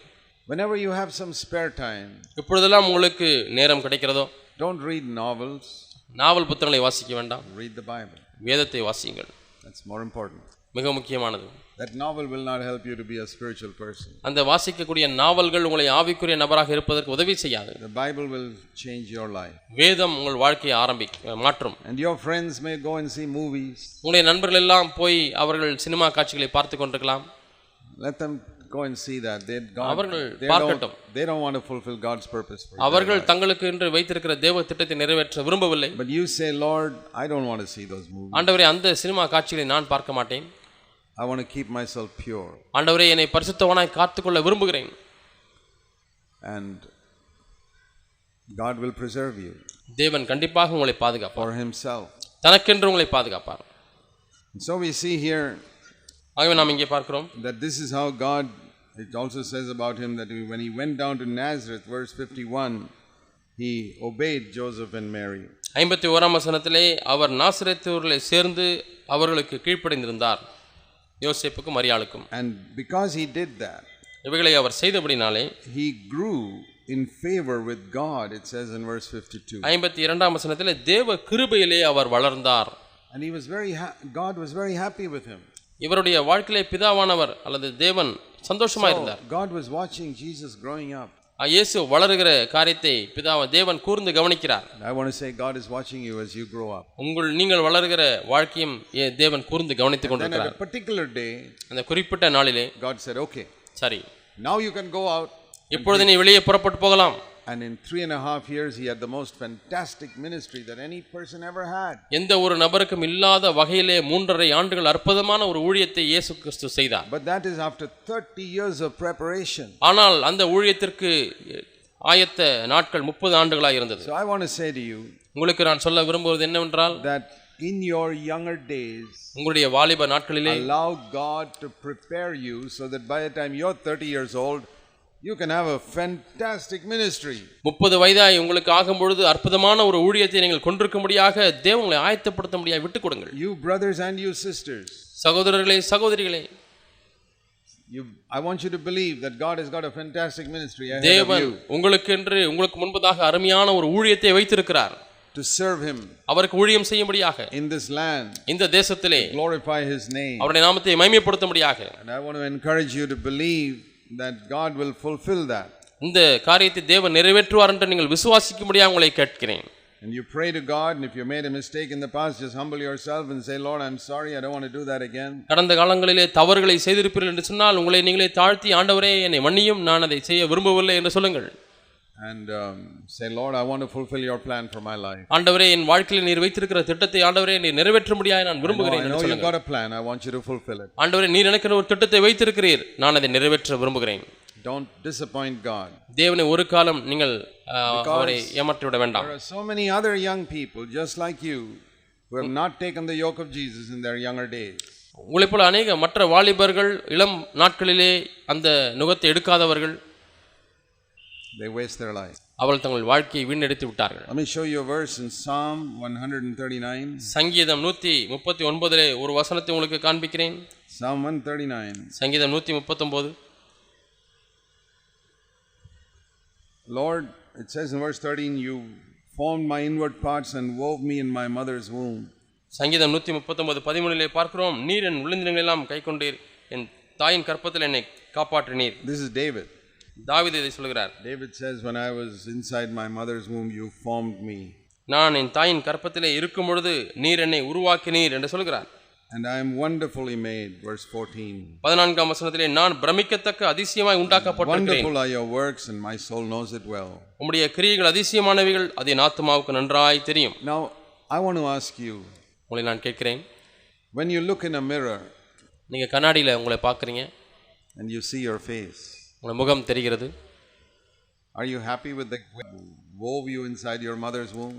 Speaker 1: Whenever you have some spare time,
Speaker 2: இப்பொழுதெல்லாம் உங்களுக்கு நேரம் கிடைக்கிறதோ,
Speaker 1: don't read novels.
Speaker 2: நாவல் புத்தகங்களை வாசிக்க வேண்டாம்.
Speaker 1: Read the Bible.
Speaker 2: வேதத்தை வாசியுங்கள்.
Speaker 1: That's more important.
Speaker 2: மிக முக்கியமானது.
Speaker 1: That novel will not help you to be a spiritual person.
Speaker 2: அந்த வாசிக்கக்கூடிய நாவல்கள் உங்களை ஆவிக்குரிய நபராக இருப்பதற்கு உதவி செய்யாது.
Speaker 1: The Bible will change your life.
Speaker 2: வேதம் உங்கள் வாழ்க்கையை மாற்றும்.
Speaker 1: And your friends may go and see movies.
Speaker 2: உங்களுடைய நண்பர்கள் எல்லாம் போய் அவர்கள் சினிமா காட்சிகளை பார்த்து கொண்டிருக்கலாம்.
Speaker 1: Let them go and see that.
Speaker 2: They
Speaker 1: don't want to fulfill God's purpose for
Speaker 2: அவர்கள் தங்களுக்கு என்று வைத்திருக்கிற தேவ திட்டத்தை நிறைவேற்ற விரும்பவில்லை.
Speaker 1: But you say, Lord, I don't want to see those movies.
Speaker 2: ஆண்டவரே, அந்த சினிமா காட்சிகளை நான் பார்க்க மாட்டேன்.
Speaker 1: I want to keep myself pure.
Speaker 2: ஆண்டவரே, என்னை பரிசுத்தவனாய் காத்துக்கொள்ள விரும்புகிறேன்.
Speaker 1: And God will preserve you.
Speaker 2: தேவன் கண்டிப்பாக உங்களை பாதுகாப்பார்.
Speaker 1: For himself.
Speaker 2: தனக்கென்று உங்களை பாதுகாப்பார்.
Speaker 1: So we see here,
Speaker 2: ஆகவே நாம் இங்கே பார்க்கிறோம்,
Speaker 1: that this is how God, it also says about him that when he went down to Nazareth, verse 51, he obeyed Joseph and Mary.
Speaker 2: 51ஆம் வசனத்திலே அவர் நாசரேத் ஊரிலே சேர்ந்து அவர்களுக்கு கீழ்ப்படிந்திருந்தார், யோசேப்புக்கும் மரியாளுக்கும்.
Speaker 1: And because he did that,
Speaker 2: இவைகளை அவர் செய்தபடினாலே
Speaker 1: he grew in favor with God, it says in verse 52.
Speaker 2: 52ஆம் வசனத்திலே தேவ கிருபையிலே அவர் வளர்ந்தார்.
Speaker 1: And he was God was very happy with him.
Speaker 2: இவருடைய வாழ்க்கையிலே பிதாவானவர் அல்லது தேவன் சந்தோஷமா இருந்தார்.
Speaker 1: God was watching Jesus growing up.
Speaker 2: இயேசு வளருகிற காரியத்தை தேவன் கூர்ந்து கவனிக்கிறார்.
Speaker 1: I want to say God is watching you as you grow up.
Speaker 2: நீங்கள் வளருகிற வாழ்க்கையும் தேவன் கூர்ந்து கவனித்துக் கொண்டிருக்கிறார்.
Speaker 1: On a particular day,
Speaker 2: அந்த குறிப்பிட்ட நாளிலே
Speaker 1: God said, okay,
Speaker 2: சரி,
Speaker 1: now you can go out.
Speaker 2: இப்பொழுது நீ வெளியே புறப்பட்டு போகலாம்.
Speaker 1: And in 3.5 years he had the most fantastic ministry that any person ever had.
Speaker 2: எந்த ஒரு நபருக்கும் இல்லாத வகையிலே 3.5 ஆண்டுகள் அற்புதமான ஒரு ஊழியத்தை இயேசு கிறிஸ்து செய்தார்.
Speaker 1: But that is after 30 years of preparation.
Speaker 2: ஆனால் அந்த ஊழியத்திற்கு ஆயத்த நாட்கள் 30 ஆண்டுகளாக இருந்தது.
Speaker 1: So I want to say to you,
Speaker 2: உங்களுக்கு நான் சொல்ல விரும்புவது என்னவென்றால்,
Speaker 1: that in your younger days,
Speaker 2: உங்களுடைய வாலிப நாட்களிலே
Speaker 1: allow God to prepare you so that by the time you're 30 years old, you can have a fantastic ministry.
Speaker 2: 30 வயதாய் உங்களுக்கு ஆகும் பொழுது அற்புதமான ஒரு ஊழியத்தை நீங்கள் கொண்டிருக்கும்படியாக தேவன் உங்களை ஆயத்தப்படுத்தும்படியாக விட்டுக் கொடுங்கள்.
Speaker 1: You brothers and you sisters,
Speaker 2: சகோதரர்களே சகோதரிகளே,
Speaker 1: I want you to believe that God has got a fantastic ministry ahead of
Speaker 2: தேவன்
Speaker 1: you.
Speaker 2: உங்களுக்கு முன்பதாக அருமையான ஒரு ஊழியத்தை வைத்திருக்கிறார்.
Speaker 1: To serve him.
Speaker 2: அவருக்கு ஊழியம் செய்யும்படியாக.
Speaker 1: In this land.
Speaker 2: இந்த தேசத்திலே.
Speaker 1: Glorify his name.
Speaker 2: அவருடைய நாமத்தை மகிமைப்படுத்தும்படியாக.
Speaker 1: And I want to encourage you to believe that God will fulfill that.
Speaker 2: இந்த காரியத்தை தேவன் நிறைவேற்றுவார் என்று நீங்கள் விசுவாசிக்கும்படியாக உங்களை கேட்கிறேன்.
Speaker 1: And you pray to God, and if you made a mistake in the past, just humble yourself and say, Lord, I'm sorry, I don't want to do that again.
Speaker 2: கடந்த காலங்களிலே தவறுகளை செய்திருப்பீர்கள் என்று சொன்னால் உங்களை நீங்களே தாழ்த்தி, ஆண்டவரே என்னை மன்னியும், நான் அதை செய்ய விரும்பவில்லை என்று சொல்லுங்கள்.
Speaker 1: And say, Lord, I want to fulfill your plan for my life.
Speaker 2: ஆண்டவரே, என் வாழ்க்கையில் நீர் வைத்திருக்கிற திட்டத்தை ஆண்டவரே நீர் நிறைவேற்றும்படியாக நான் விரும்புகிறேன் என்று சொல்லுங்கள்.
Speaker 1: I know you've got a plan, I want you to fulfill it.
Speaker 2: ஆண்டவரே, நீர் எனக்கு ஒரு திட்டத்தை வைத்திருக்கிறீர், நான் அதை நிறைவேற்ற விரும்புகிறேன்.
Speaker 1: Don't disappoint God.
Speaker 2: தேவனை ஒரு காலம் நீங்கள் அவரை ஏமாற்றி விட வேண்டாம்.
Speaker 1: There are so many other young people just like you who have not taken the yoke of Jesus in their younger days.
Speaker 2: உங்களைப் போல அநேக மற்ற வாலிபர்கள் இளம் நாட்களிலே அந்த நுகத்தை எடுக்காதவர்கள்,
Speaker 1: they waste their life.
Speaker 2: அவர்கள் தங்கள் வாழ்க்கையை வீணடித்து விட்டார்கள்.
Speaker 1: Let me show you a verse in Psalm 139.
Speaker 2: சங்கீதம் 139 ஒரு வசனத்தை உங்களுக்கு காண்பிக்கிறேன்.
Speaker 1: Psalm 139.
Speaker 2: சங்கீதம் 139.
Speaker 1: Lord, it says in verse 13, you formed my inward parts and wove me in my mother's womb.
Speaker 2: சங்கீதம் 139:13 பார்க்கிறோம், நீர் என் உள்ளந்தினங்களை எல்லாம் கைக்கொண்டீர், என் தாயின் கற்பத்தில் என்னை காப்பாற்றினீர்.
Speaker 1: This is David.
Speaker 2: தாவீது இதை சொல்கிறார்.
Speaker 1: David says, when I was inside my mother's womb, you formed me.
Speaker 2: நான் என் தாயின் கற்பத்திலே இருக்கும் பொழுது நீர் என்னை உருவாக்கினீர் என்று சொல்கிறார்.
Speaker 1: And I am wonderfully made, verse 14.
Speaker 2: 14ஆம் வசனத்திலே நான் பிரமிக்கத்தக்க அதிசயமாய் உண்டாக்கப்பட்டிருக்கிறேன்.
Speaker 1: Wonderful are your works and my soul knows it well.
Speaker 2: உம்முடைய கிரியைகள் அதிசயமானவைகள், அது என் ஆத்துமாவுக்கு நன்றாய் தெரியும்.
Speaker 1: Now I want to ask you,
Speaker 2: உங்களை நான் கேட்கிறேன்,
Speaker 1: when you look in a mirror
Speaker 2: நீங்க கண்ணாடியில உங்களை பார்க்கறீங்க
Speaker 1: and you see your face,
Speaker 2: உங்க முகம் தெரிகிறது,
Speaker 1: are you happy with the wove you inside your mother's womb?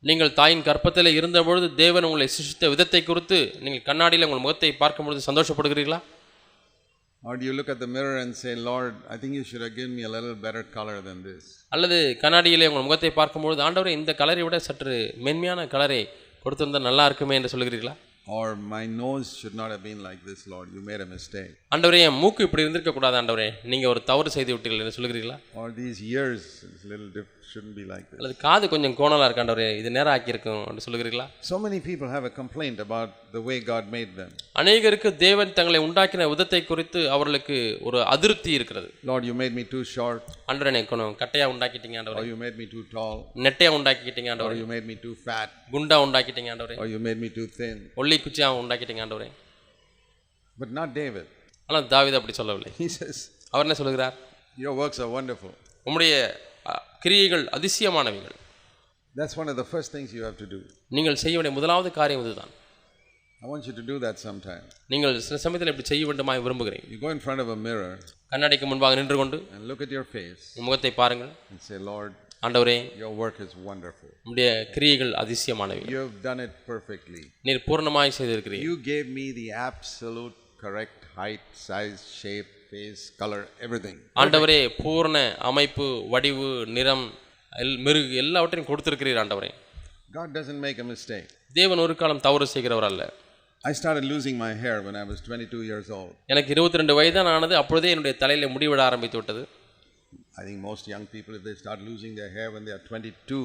Speaker 2: நீங்கள் தாயின் கற்பத்திலே இருந்தபொழுது தேவன் உங்களை சிருஷ்டித்த விதத்தை குறித்து நீங்கள் கண்ணாடியில் உங்கள் முகத்தை பார்க்கும் பொழுது சந்தோஷப்படுகிறீர்களா?
Speaker 1: Or do you look at the mirror and say, Lord, I think you should have given me a little better color than this?
Speaker 2: அல்லது கண்ணாடியிலே உங்கள் முகத்தை பார்க்கும்பொழுது ஆண்டவரே இந்த கலரை விட சற்று மென்மையான கலரை கொடுத்திருந்தா நல்லா இருக்குமே என்று சொல்கிறீர்களா?
Speaker 1: Or my nose should not have been like this, Lord, you made a mistake.
Speaker 2: ஆண்டவரே என் மூக்கு இப்படி இருந்திருக்க கூடாது ஆண்டவரே, நீங்க ஒரு தவறு செய்து விட்டீர்கள் என்று சொல்கிறீர்களா?
Speaker 1: Or these ears is a little shouldn't be like this.
Speaker 2: அல்லது காது கொஞ்சம் கோணலா இருக்கு ஆண்டவரே, இது நேரா ஆக்கி இருக்கும் என்று சொல்கிறீர்களா?
Speaker 1: So many people have a complaint about the way God made them.
Speaker 2: அநேகருக்கு தேவன் தங்களை உண்டாக்கின விதத்தை குறித்து அவர்களுக்கு ஒரு அதிருப்தி இருக்கிறது.
Speaker 1: Lord, you made me too short.
Speaker 2: ஆண்டவரே என்னை கொஞ்சம் கட்டையா உண்டாக்கிட்டீங்க ஆண்டவரே.
Speaker 1: Or you made me too tall.
Speaker 2: நெட்டையா உண்டாக்கிட்டீங்க ஆண்டவரே.
Speaker 1: Or you made me too fat.
Speaker 2: குண்டா உண்டாக்கிட்டீங்க ஆண்டவரே.
Speaker 1: Or you made me too thin.
Speaker 2: ஒல்லி குச்சியா உண்டாக்கிட்டீங்க ஆண்டவரே.
Speaker 1: But not David.
Speaker 2: ஆனா தாவீது அப்படி சொல்லவில்லை.
Speaker 1: He says,
Speaker 2: அவர் என்ன சொல்கிறார்?
Speaker 1: your works are wonderful.
Speaker 2: உம்முடைய கிரியைகள் அதிசயமானவைகள்.
Speaker 1: That's one of the first things you have to do.
Speaker 2: நீங்கள் செய்ய வேண்டிய முதலாவது காரியம் இதுதான்.
Speaker 1: I want you to do that sometime.
Speaker 2: நீங்கள் சில சமயத்தில் இப்படி செய்ய வேண்டுமாய் விரும்புகிறேன்.
Speaker 1: You go in front of a mirror
Speaker 2: கண்ணாடிக்கு முன்பாக நின்று கொண்டு
Speaker 1: and look at your face
Speaker 2: முகத்தை பாருங்கள்.
Speaker 1: and say, Lord,
Speaker 2: ஆண்டவரே
Speaker 1: your work is wonderful.
Speaker 2: உம்முடைய கிரியைகள் அதிசயமானவைகள்.
Speaker 1: You have done it perfectly.
Speaker 2: நீர் பூரணமாய் செய்திருக்கிறீர்.
Speaker 1: You gave me the absolute correct height, size, shape, face, color, everything.
Speaker 2: ஆண்டவரே பூரண அமைப்பு, வடிவு, நிறம், மிருகு எல்லாவற்றையும் கொடுத்திருக்கிறீர் ஆண்டவரே.
Speaker 1: God doesn't make a mistake.
Speaker 2: தேவன் ஒரு காலம் தவறு செய்கிறவர் அல்ல.
Speaker 1: I started losing my hair when I was 22 years old.
Speaker 2: எனக்கு 22 வயதான் ஆனது. அப்பொழுதே என்னுடைய தலையில முடி விட ஆரம்பித்து விட்டது.
Speaker 1: I think most young people, if they start losing their hair when they are 22,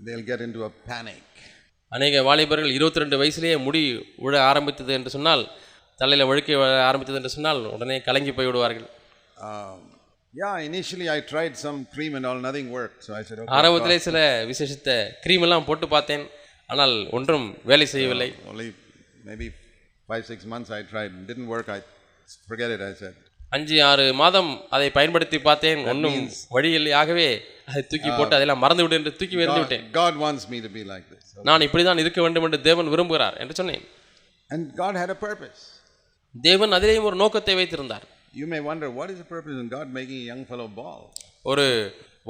Speaker 1: they'll get into a panic.
Speaker 2: அநேக வாலிபர்கள் 22 வயசுலேயே முடி விட ஆரம்பித்தது என்று சொன்னால், தலையில வழுக்க ஆரம்பித்தது என்று சொன்னால் உடனே கலங்கி போய் விடுவார்கள்.
Speaker 1: Yeah, initially I tried some cream and all, nothing worked. So I said, okay.
Speaker 2: ஆரம்பத்திலே சில விசேஷித்த கிரீம் எல்லாம் போட்டு பார்த்தேன், ஆனால் ஒன்றும் வேலை செய்யவில்லை.
Speaker 1: Only maybe 5-6 months I tried, it didn't work. I forget it, I said. 5-6
Speaker 2: மாதம் அதை பயன்படுத்தி பார்த்தேன், ஒன்றும் வழி இல்லை. ஆகவே அதை தூக்கி போட்டு அதெல்லாம் மறந்து விட்டு என்று தூக்கி எறிந்து விட்டேன்.
Speaker 1: God wants me to be like this.
Speaker 2: நான் இப்படிதான் இருக்க வேண்டும் என்று தேவன் விரும்புகிறார் என்று சொன்னேன்.
Speaker 1: And God had a purpose.
Speaker 2: தேவன் அதிலேயும் ஒரு நோக்கத்தை வைத்திருந்தார்.
Speaker 1: You may wonder, what is the purpose in God making a young fellow bald?
Speaker 2: ஒரு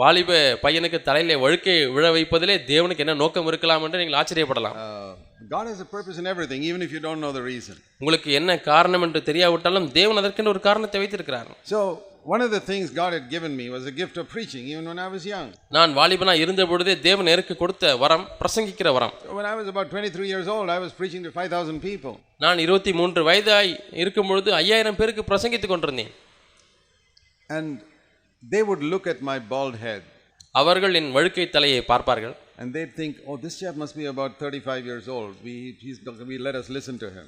Speaker 2: வாலிப பையனுக்கு தலையிலே வழுக்கை விழ வைப்பதிலே தேவனுக்கு என்ன நோக்கம் இருக்கலாம் என்று நீங்கள் ஆச்சரியப்படலாம்.
Speaker 1: God has a purpose in everything, even if you don't know the reason.
Speaker 2: உங்களுக்கு என்ன காரணம் என்று தெரியாவிட்டாலும் தேவன் அதற்கென்று ஒரு காரணத்தை வைத்திருக்கிறார்.
Speaker 1: So one of the things God had given me was a gift of preaching, even when I was young.
Speaker 2: நான் வாலிபனா இருந்த பொழுதே தேவன் எனக்கு கொடுத்த வரம் பிரசங்கிக்கிற வரம்.
Speaker 1: When I was about 23 years old, I was preaching to 5,000 people.
Speaker 2: நான் 23 வயதாய் இருக்கும் பொழுது 5000 பேருக்கு பிரசங்கித்துக் கொண்டிருந்தேன்.
Speaker 1: And they would look at my bald head.
Speaker 2: அவர்கள் என் வழுக்கை தலையை பார்ப்பார்கள்.
Speaker 1: And they'd think, oh, this chap must be about 35 years old. We let us listen to him.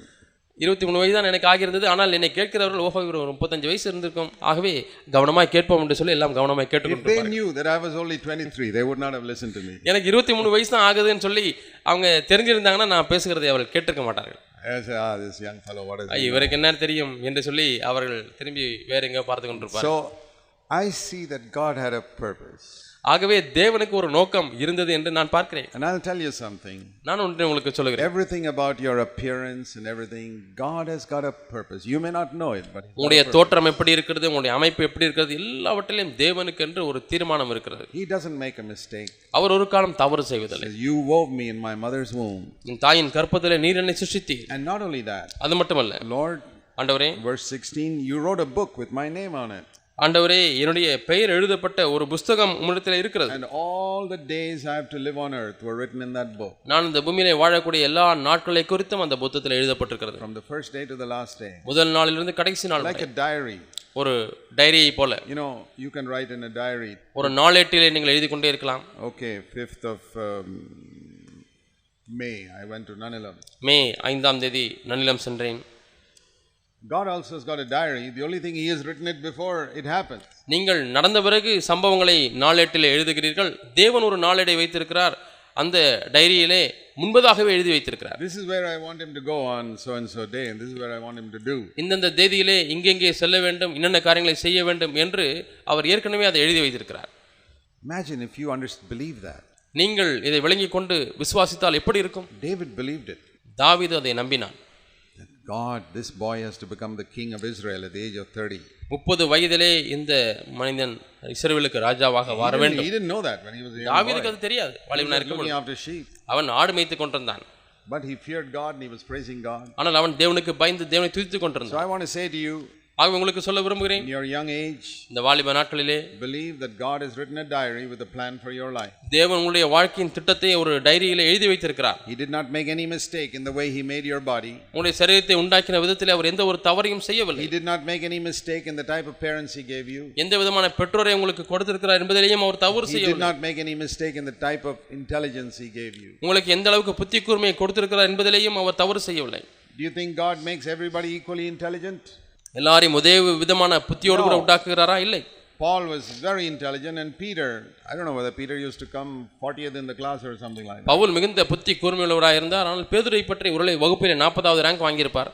Speaker 2: 23 வயது தான் எனக்கு ஆகியிருந்தது. ஆனால் என்னை கேட்கிறவர்கள் ஓஹோ இவர் 35 வயசு இருந்திருக்கும், ஆகவே கவனமாய் கேட்போம் என்று சொல்லி எல்லாம் கவனமாய் கேட்டுக்கொண்டிருப்பார்கள்.
Speaker 1: If they knew that I was only 23, they would not have listened to me.
Speaker 2: எனக்கு 23 வயசு தான் ஆகுதுன்னு சொல்லி அவங்க தெரிஞ்சிருந்தாங்கன்னா நான் பேசுகிறதை அவர்கள் கேட்டிருக்க மாட்டார்கள்.
Speaker 1: This young fellow, what is
Speaker 2: இவருக்கு என்ன தெரியும் என்று சொல்லி அவர்கள் திரும்பி வேற எங்க பார்த்து கொண்டிருப்பார்கள்.
Speaker 1: So I see that God had a purpose.
Speaker 2: ஆகவே தேவனுக்கு ஒரு நோக்கம் இருந்தது என்று நான் பார்க்கிறேன்.
Speaker 1: And I'll tell you something.
Speaker 2: நான் ஒன்றை உங்களுக்கு சொல்கிறேன்.
Speaker 1: Everything about your appearance and everything, God has got a purpose. You may not know it, but
Speaker 2: உங்களுடைய தோற்றம் எப்படி இருக்கிறது, உங்களுடைய அமைப்பு எப்படி இருக்கிறது, எல்லாவற்றிலும் தேவனுக்கு என்று ஒரு தீர்மானம் இருக்கிறது.
Speaker 1: He doesn't make a mistake.
Speaker 2: அவர் ஒரு காலம் தவறு செய்வதில்லை.
Speaker 1: You wove me in my mother's womb.
Speaker 2: என் தாயின் கர்ப்பத்திலே நீர் என்னை சிருஷ்டித்தீர்.
Speaker 1: And not only that.
Speaker 2: அது மட்டுமல்ல,
Speaker 1: Lord,
Speaker 2: ஆண்டவரே,
Speaker 1: verse 16, you wrote a book with my name on it.
Speaker 2: ஆண்டவரே, என்னுடைய பெயர் எழுதப்பட்ட ஒரு புத்தகம் உம்மிடத்தில் இருக்கிறது.
Speaker 1: And all the days I have to live on earth were written in that book.
Speaker 2: நான் இந்த பூமியிலே வாழக்கூடிய எல்லா நாட்களை குறித்தும் அந்த புத்தகத்தில் எழுதப்பட்டிருக்கிறது.
Speaker 1: From the first day to the last day.
Speaker 2: முதல் நாளிலிருந்து கடைசி நாள்
Speaker 1: Like a diary.
Speaker 2: ஒரு டைரியை போல.
Speaker 1: You know, you can write in a diary.
Speaker 2: ஒரு நாளேட்டிலே நீங்கள் எழுதி கொண்டே இருக்கலாம்.
Speaker 1: Okay, 5th of May I went to Nanilam.
Speaker 2: மே 5ஆம் தேதி நன்னிலம் சென்றேன்.
Speaker 1: God also has got a diary. The only thing he has written it before it happens.
Speaker 2: நீங்கள் நடந்த பிறகு சம்பவங்களை நாளேட்டிலே எழுதுகிறீர்கள். தேவன் ஒரு நாளேடை வைத்திருக்கிறார். அந்த டைரியிலே முன்பதாகவே எழுதி வைத்திருக்கிறார்.
Speaker 1: This is where I want him to go on so and so day, and this is where I want him to do.
Speaker 2: இந்த தேதியிலே இங்கெங்கே செல்ல வேண்டும், என்னென்ன காரியங்களை செய்ய வேண்டும் என்று அவர் ஏற்கனவே அதை எழுதி வைத்திருக்கிறார்.
Speaker 1: Imagine if you believe that.
Speaker 2: நீங்கள் இதை விளங்கிக் கொண்டு விசுவாசித்தால் எப்படி இருக்கும்?
Speaker 1: David believed it.
Speaker 2: தாவீது அதை நம்பினான்.
Speaker 1: God, this boy has to become the king of Israel at the age of 30.
Speaker 2: 30 வயதிலே இந்த மனிதன் இஸ்ரவேலுக்கு ராஜாவாக வர வேண்டும்.
Speaker 1: He didn't know that when he was a young boy.
Speaker 2: தாவீதுக்கு அது தெரியாது. வாலிபனாக இருக்கும்போது
Speaker 1: after sheep.
Speaker 2: அவன் ஆடு மேய்த்துக் கொண்டிருந்தான்.
Speaker 1: But he feared God and he was praising God.
Speaker 2: ஆனால் அவன் தேவனுக்கு பயந்து தேவனை துதித்துக் கொண்டிருந்தான்.
Speaker 1: So I want to say to you,
Speaker 2: ஆக உங்களுக்கு சொல்ல விரும்புகிறேன்,
Speaker 1: in your young age,
Speaker 2: இந்த வாலிப நாட்களிலே
Speaker 1: believe that God has written a diary with a plan for your life.
Speaker 2: தேவன் உங்களுடைய வாழ்க்கையின் திட்டத்தை ஒரு டைரியிலே எழுதி வைத்திருக்கிறார்.
Speaker 1: He did not make any mistake in the way he made your body.
Speaker 2: உங்களுடைய சரீரத்தை உண்டாக்கின விதத்திலே அவர் எந்த ஒரு தவறையும் செய்யவில்லை.
Speaker 1: He did not make any mistake in the type of parents he gave you.
Speaker 2: எந்த விதமான பெற்றோரை உங்களுக்கு கொடுத்திருக்கிறார் என்பதிலேயும் அவர் தவறு செய்யவில்லை.
Speaker 1: He did not make any mistake in the type of intelligence he gave you.
Speaker 2: உங்களுக்கு எந்த அளவுக்கு புத்தி கூர்மையை கொடுத்திருக்கிறார் என்பதிலேயும் அவர் தவறு செய்யவில்லை.
Speaker 1: Do you think God makes everybody equally intelligent?
Speaker 2: எல்லாரையும் ஒரே விதமான புத்தியோடு கூட உண்டாக்குகிறாரா? இல்லை.
Speaker 1: Paul was very intelligent and Peter, I don't know whether Peter used to come 40th in the class or something like that.
Speaker 2: Pavul மிகுந்த புத்தி கூர்மையுள்ளவராக இருந்தார். ஆனால் பேதுருவை பற்றி ஒருவேளை வகுப்பிலே 40வது rank வாங்கியிருப்பார்.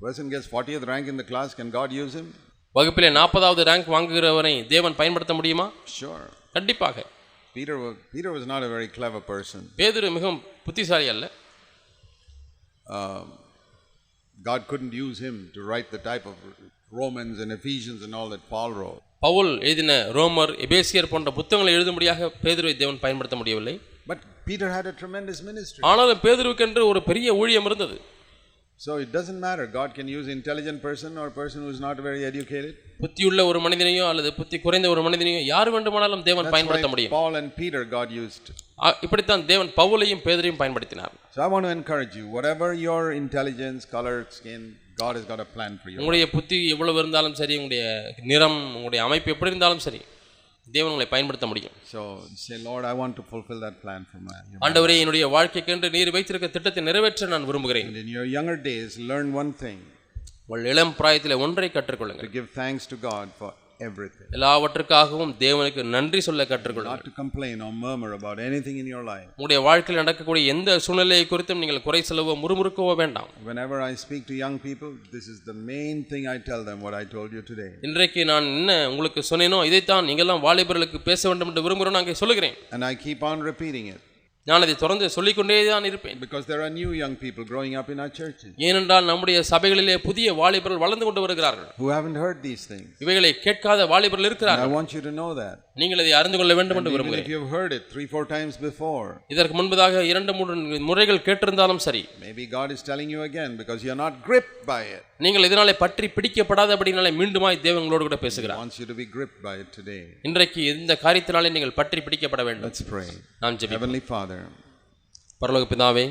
Speaker 1: Person gets 40th rank in the class, can God use him?
Speaker 2: வகுப்பிலே 40வது ரேங்க் வாங்குகிறவரை தேவன் பயன்படுத்த முடியுமா?
Speaker 1: Sure.
Speaker 2: கண்டிப்பாக.
Speaker 1: Peter was not a very clever person.
Speaker 2: பேதுரு மிகவும் புத்திசாலி அல்ல.
Speaker 1: God couldn't use him to write the type of Romans and Ephesians and all that Paul wrote.
Speaker 2: Pavul எழுதின ரோமர், எபேசியர் போன்ற புத்தகங்களை எழுதும்படியாக பேதுருவை தேவன் பயன்படுத்த முடியவில்லை.
Speaker 1: But Peter had a tremendous ministry.
Speaker 2: ஆனாலும் பேதுருவுக்கென்று ஒரு பெரிய ஊழியம் இருந்தது.
Speaker 1: So it doesn't matter. God can use intelligent person or a person who is not very educated.
Speaker 2: புத்தியுள்ள ஒரு மனிதனையோ அல்லது புத்தி குறைந்த ஒரு மனிதனையோ யார் வேண்டுமானாலும் தேவன் பயன்படுத்த முடியும்.
Speaker 1: Paul and Peter God used.
Speaker 2: இப்படித்தான் தேவன் பவுலையும் பேதுரையும் பயன்படுத்தினார்.
Speaker 1: So I want to encourage you, whatever your intelligence, color, skin, God has got a plan for you.
Speaker 2: உங்களுடைய புத்தி எவ்வளவு இருந்தாலும் சரி, உங்களுடைய நிறம், உங்களுடைய அமைப்பு எப்படி இருந்தாலும் சரி, தேவன் உங்களை பயன்படுத்த முடியும்.
Speaker 1: So say, Lord, I want to fulfill that plan for my life.
Speaker 2: ஆண்டவரே, என்னுடைய வாழ்க்கைக்கென்று நீர் வைத்திருக்க திட்டத்தை நிறைவேற்ற நான் விரும்புகிறேன்.
Speaker 1: And in your younger days, learn one thing.
Speaker 2: உங்கள் இளம் பிராயத்திலே ஒன்றை கற்றுக்கொள்ளுங்கள்.
Speaker 1: To give thanks to God for everything.
Speaker 2: எல்லாவற்றுக்காகவும் தேவனுக்கு நன்றி சொல்ல கற்றுக்கொள்ளுங்கள்.
Speaker 1: Not to complain or murmur about anything in your life.
Speaker 2: உங்களுடைய வாழ்க்கையில் நடக்கக்கூடிய எந்த சூழ்நிலையை குறித்தும் நீங்கள் குறை சொல்லவோ முறுமுறுக்கவோ வேண்டாம்.
Speaker 1: Whenever I speak to young people, this is the main thing I tell them, what I told you today.
Speaker 2: இன்றைக்கு நான் என்ன உங்களுக்கு சொன்னேனோ இதைத்தான் நீங்கள்லாம் வாலிபர்களுக்கு பேச வேண்டும் என்று விரும்புகிறேன். நான் இங்கே சொல்லுகிறேன்.
Speaker 1: And I keep on repeating it.
Speaker 2: நான் அதை தொடர்ந்து சொல்லிக்கொண்டே தான் இருப்பேன்.
Speaker 1: Because there are new young people growing up in our churches.
Speaker 2: ஏனென்றால் நம்முடைய சபைகளிலே புதிய வாலிபர்கள் வளர்ந்து கொண்டு வருகிறார்கள்.
Speaker 1: Who haven't heard these things.
Speaker 2: இவைகளை கேட்காத வாலிபர்கள் இருக்கிறார்கள்.
Speaker 1: I want you to know that.
Speaker 2: நீங்கள் அதை அறிந்து கொள்ள வேண்டும் என்று விரும்புகிறேன்.
Speaker 1: If you have heard it 3-4 times before.
Speaker 2: இதற்கு முன்பதாக 2-3 முறைகள் கேட்டிருந்தாலும் சரி.
Speaker 1: Maybe God is telling you again because you are not gripped by it.
Speaker 2: நீங்கள் இதனாலே பற்றி பிடிக்கப்படாதபடினாலே மீண்டுமாய் தேவன் உங்களோடு கூட பேசுகிறார்.
Speaker 1: He wants you to be gripped by it today.
Speaker 2: இன்றைக்கு இந்த காரியத்தினாலே நீங்கள் பற்றி பிடிக்கப்பட வேண்டும்.
Speaker 1: Let's pray.
Speaker 2: நாம் ஜெபிப்போம்.
Speaker 1: Heavenly Father,
Speaker 2: பரலோக பிதாவே,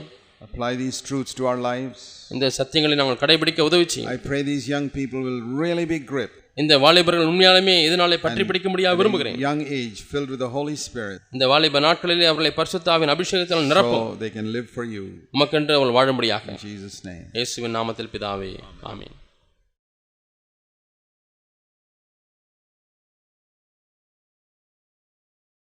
Speaker 1: apply these truths to our lives.
Speaker 2: இந்த சத்தியங்களை நாங்கள் கடைபிடிக்க உதவி செய்யும்.
Speaker 1: I pray these young people will really be gripped.
Speaker 2: இந்த வாலிபர்கள் உண்மையாலுமே இதனாலே பற்றி பிடிக்க முடியாது விரும்புகிறேன்.
Speaker 1: Young age filled with the Holy Spirit.
Speaker 2: இந்த வாலிப நாட்களிலே அவர்களை பரிசுத்த ஆவியின் அபிஷேகத்தால் நிரப்பும்.
Speaker 1: So they can live for you.
Speaker 2: உமக்கென்று அவர்கள் வாழும்படியாக.
Speaker 1: In Jesus' name.
Speaker 2: இயேசுவின் நாமத்தில் பிதாவே, ஆமென்.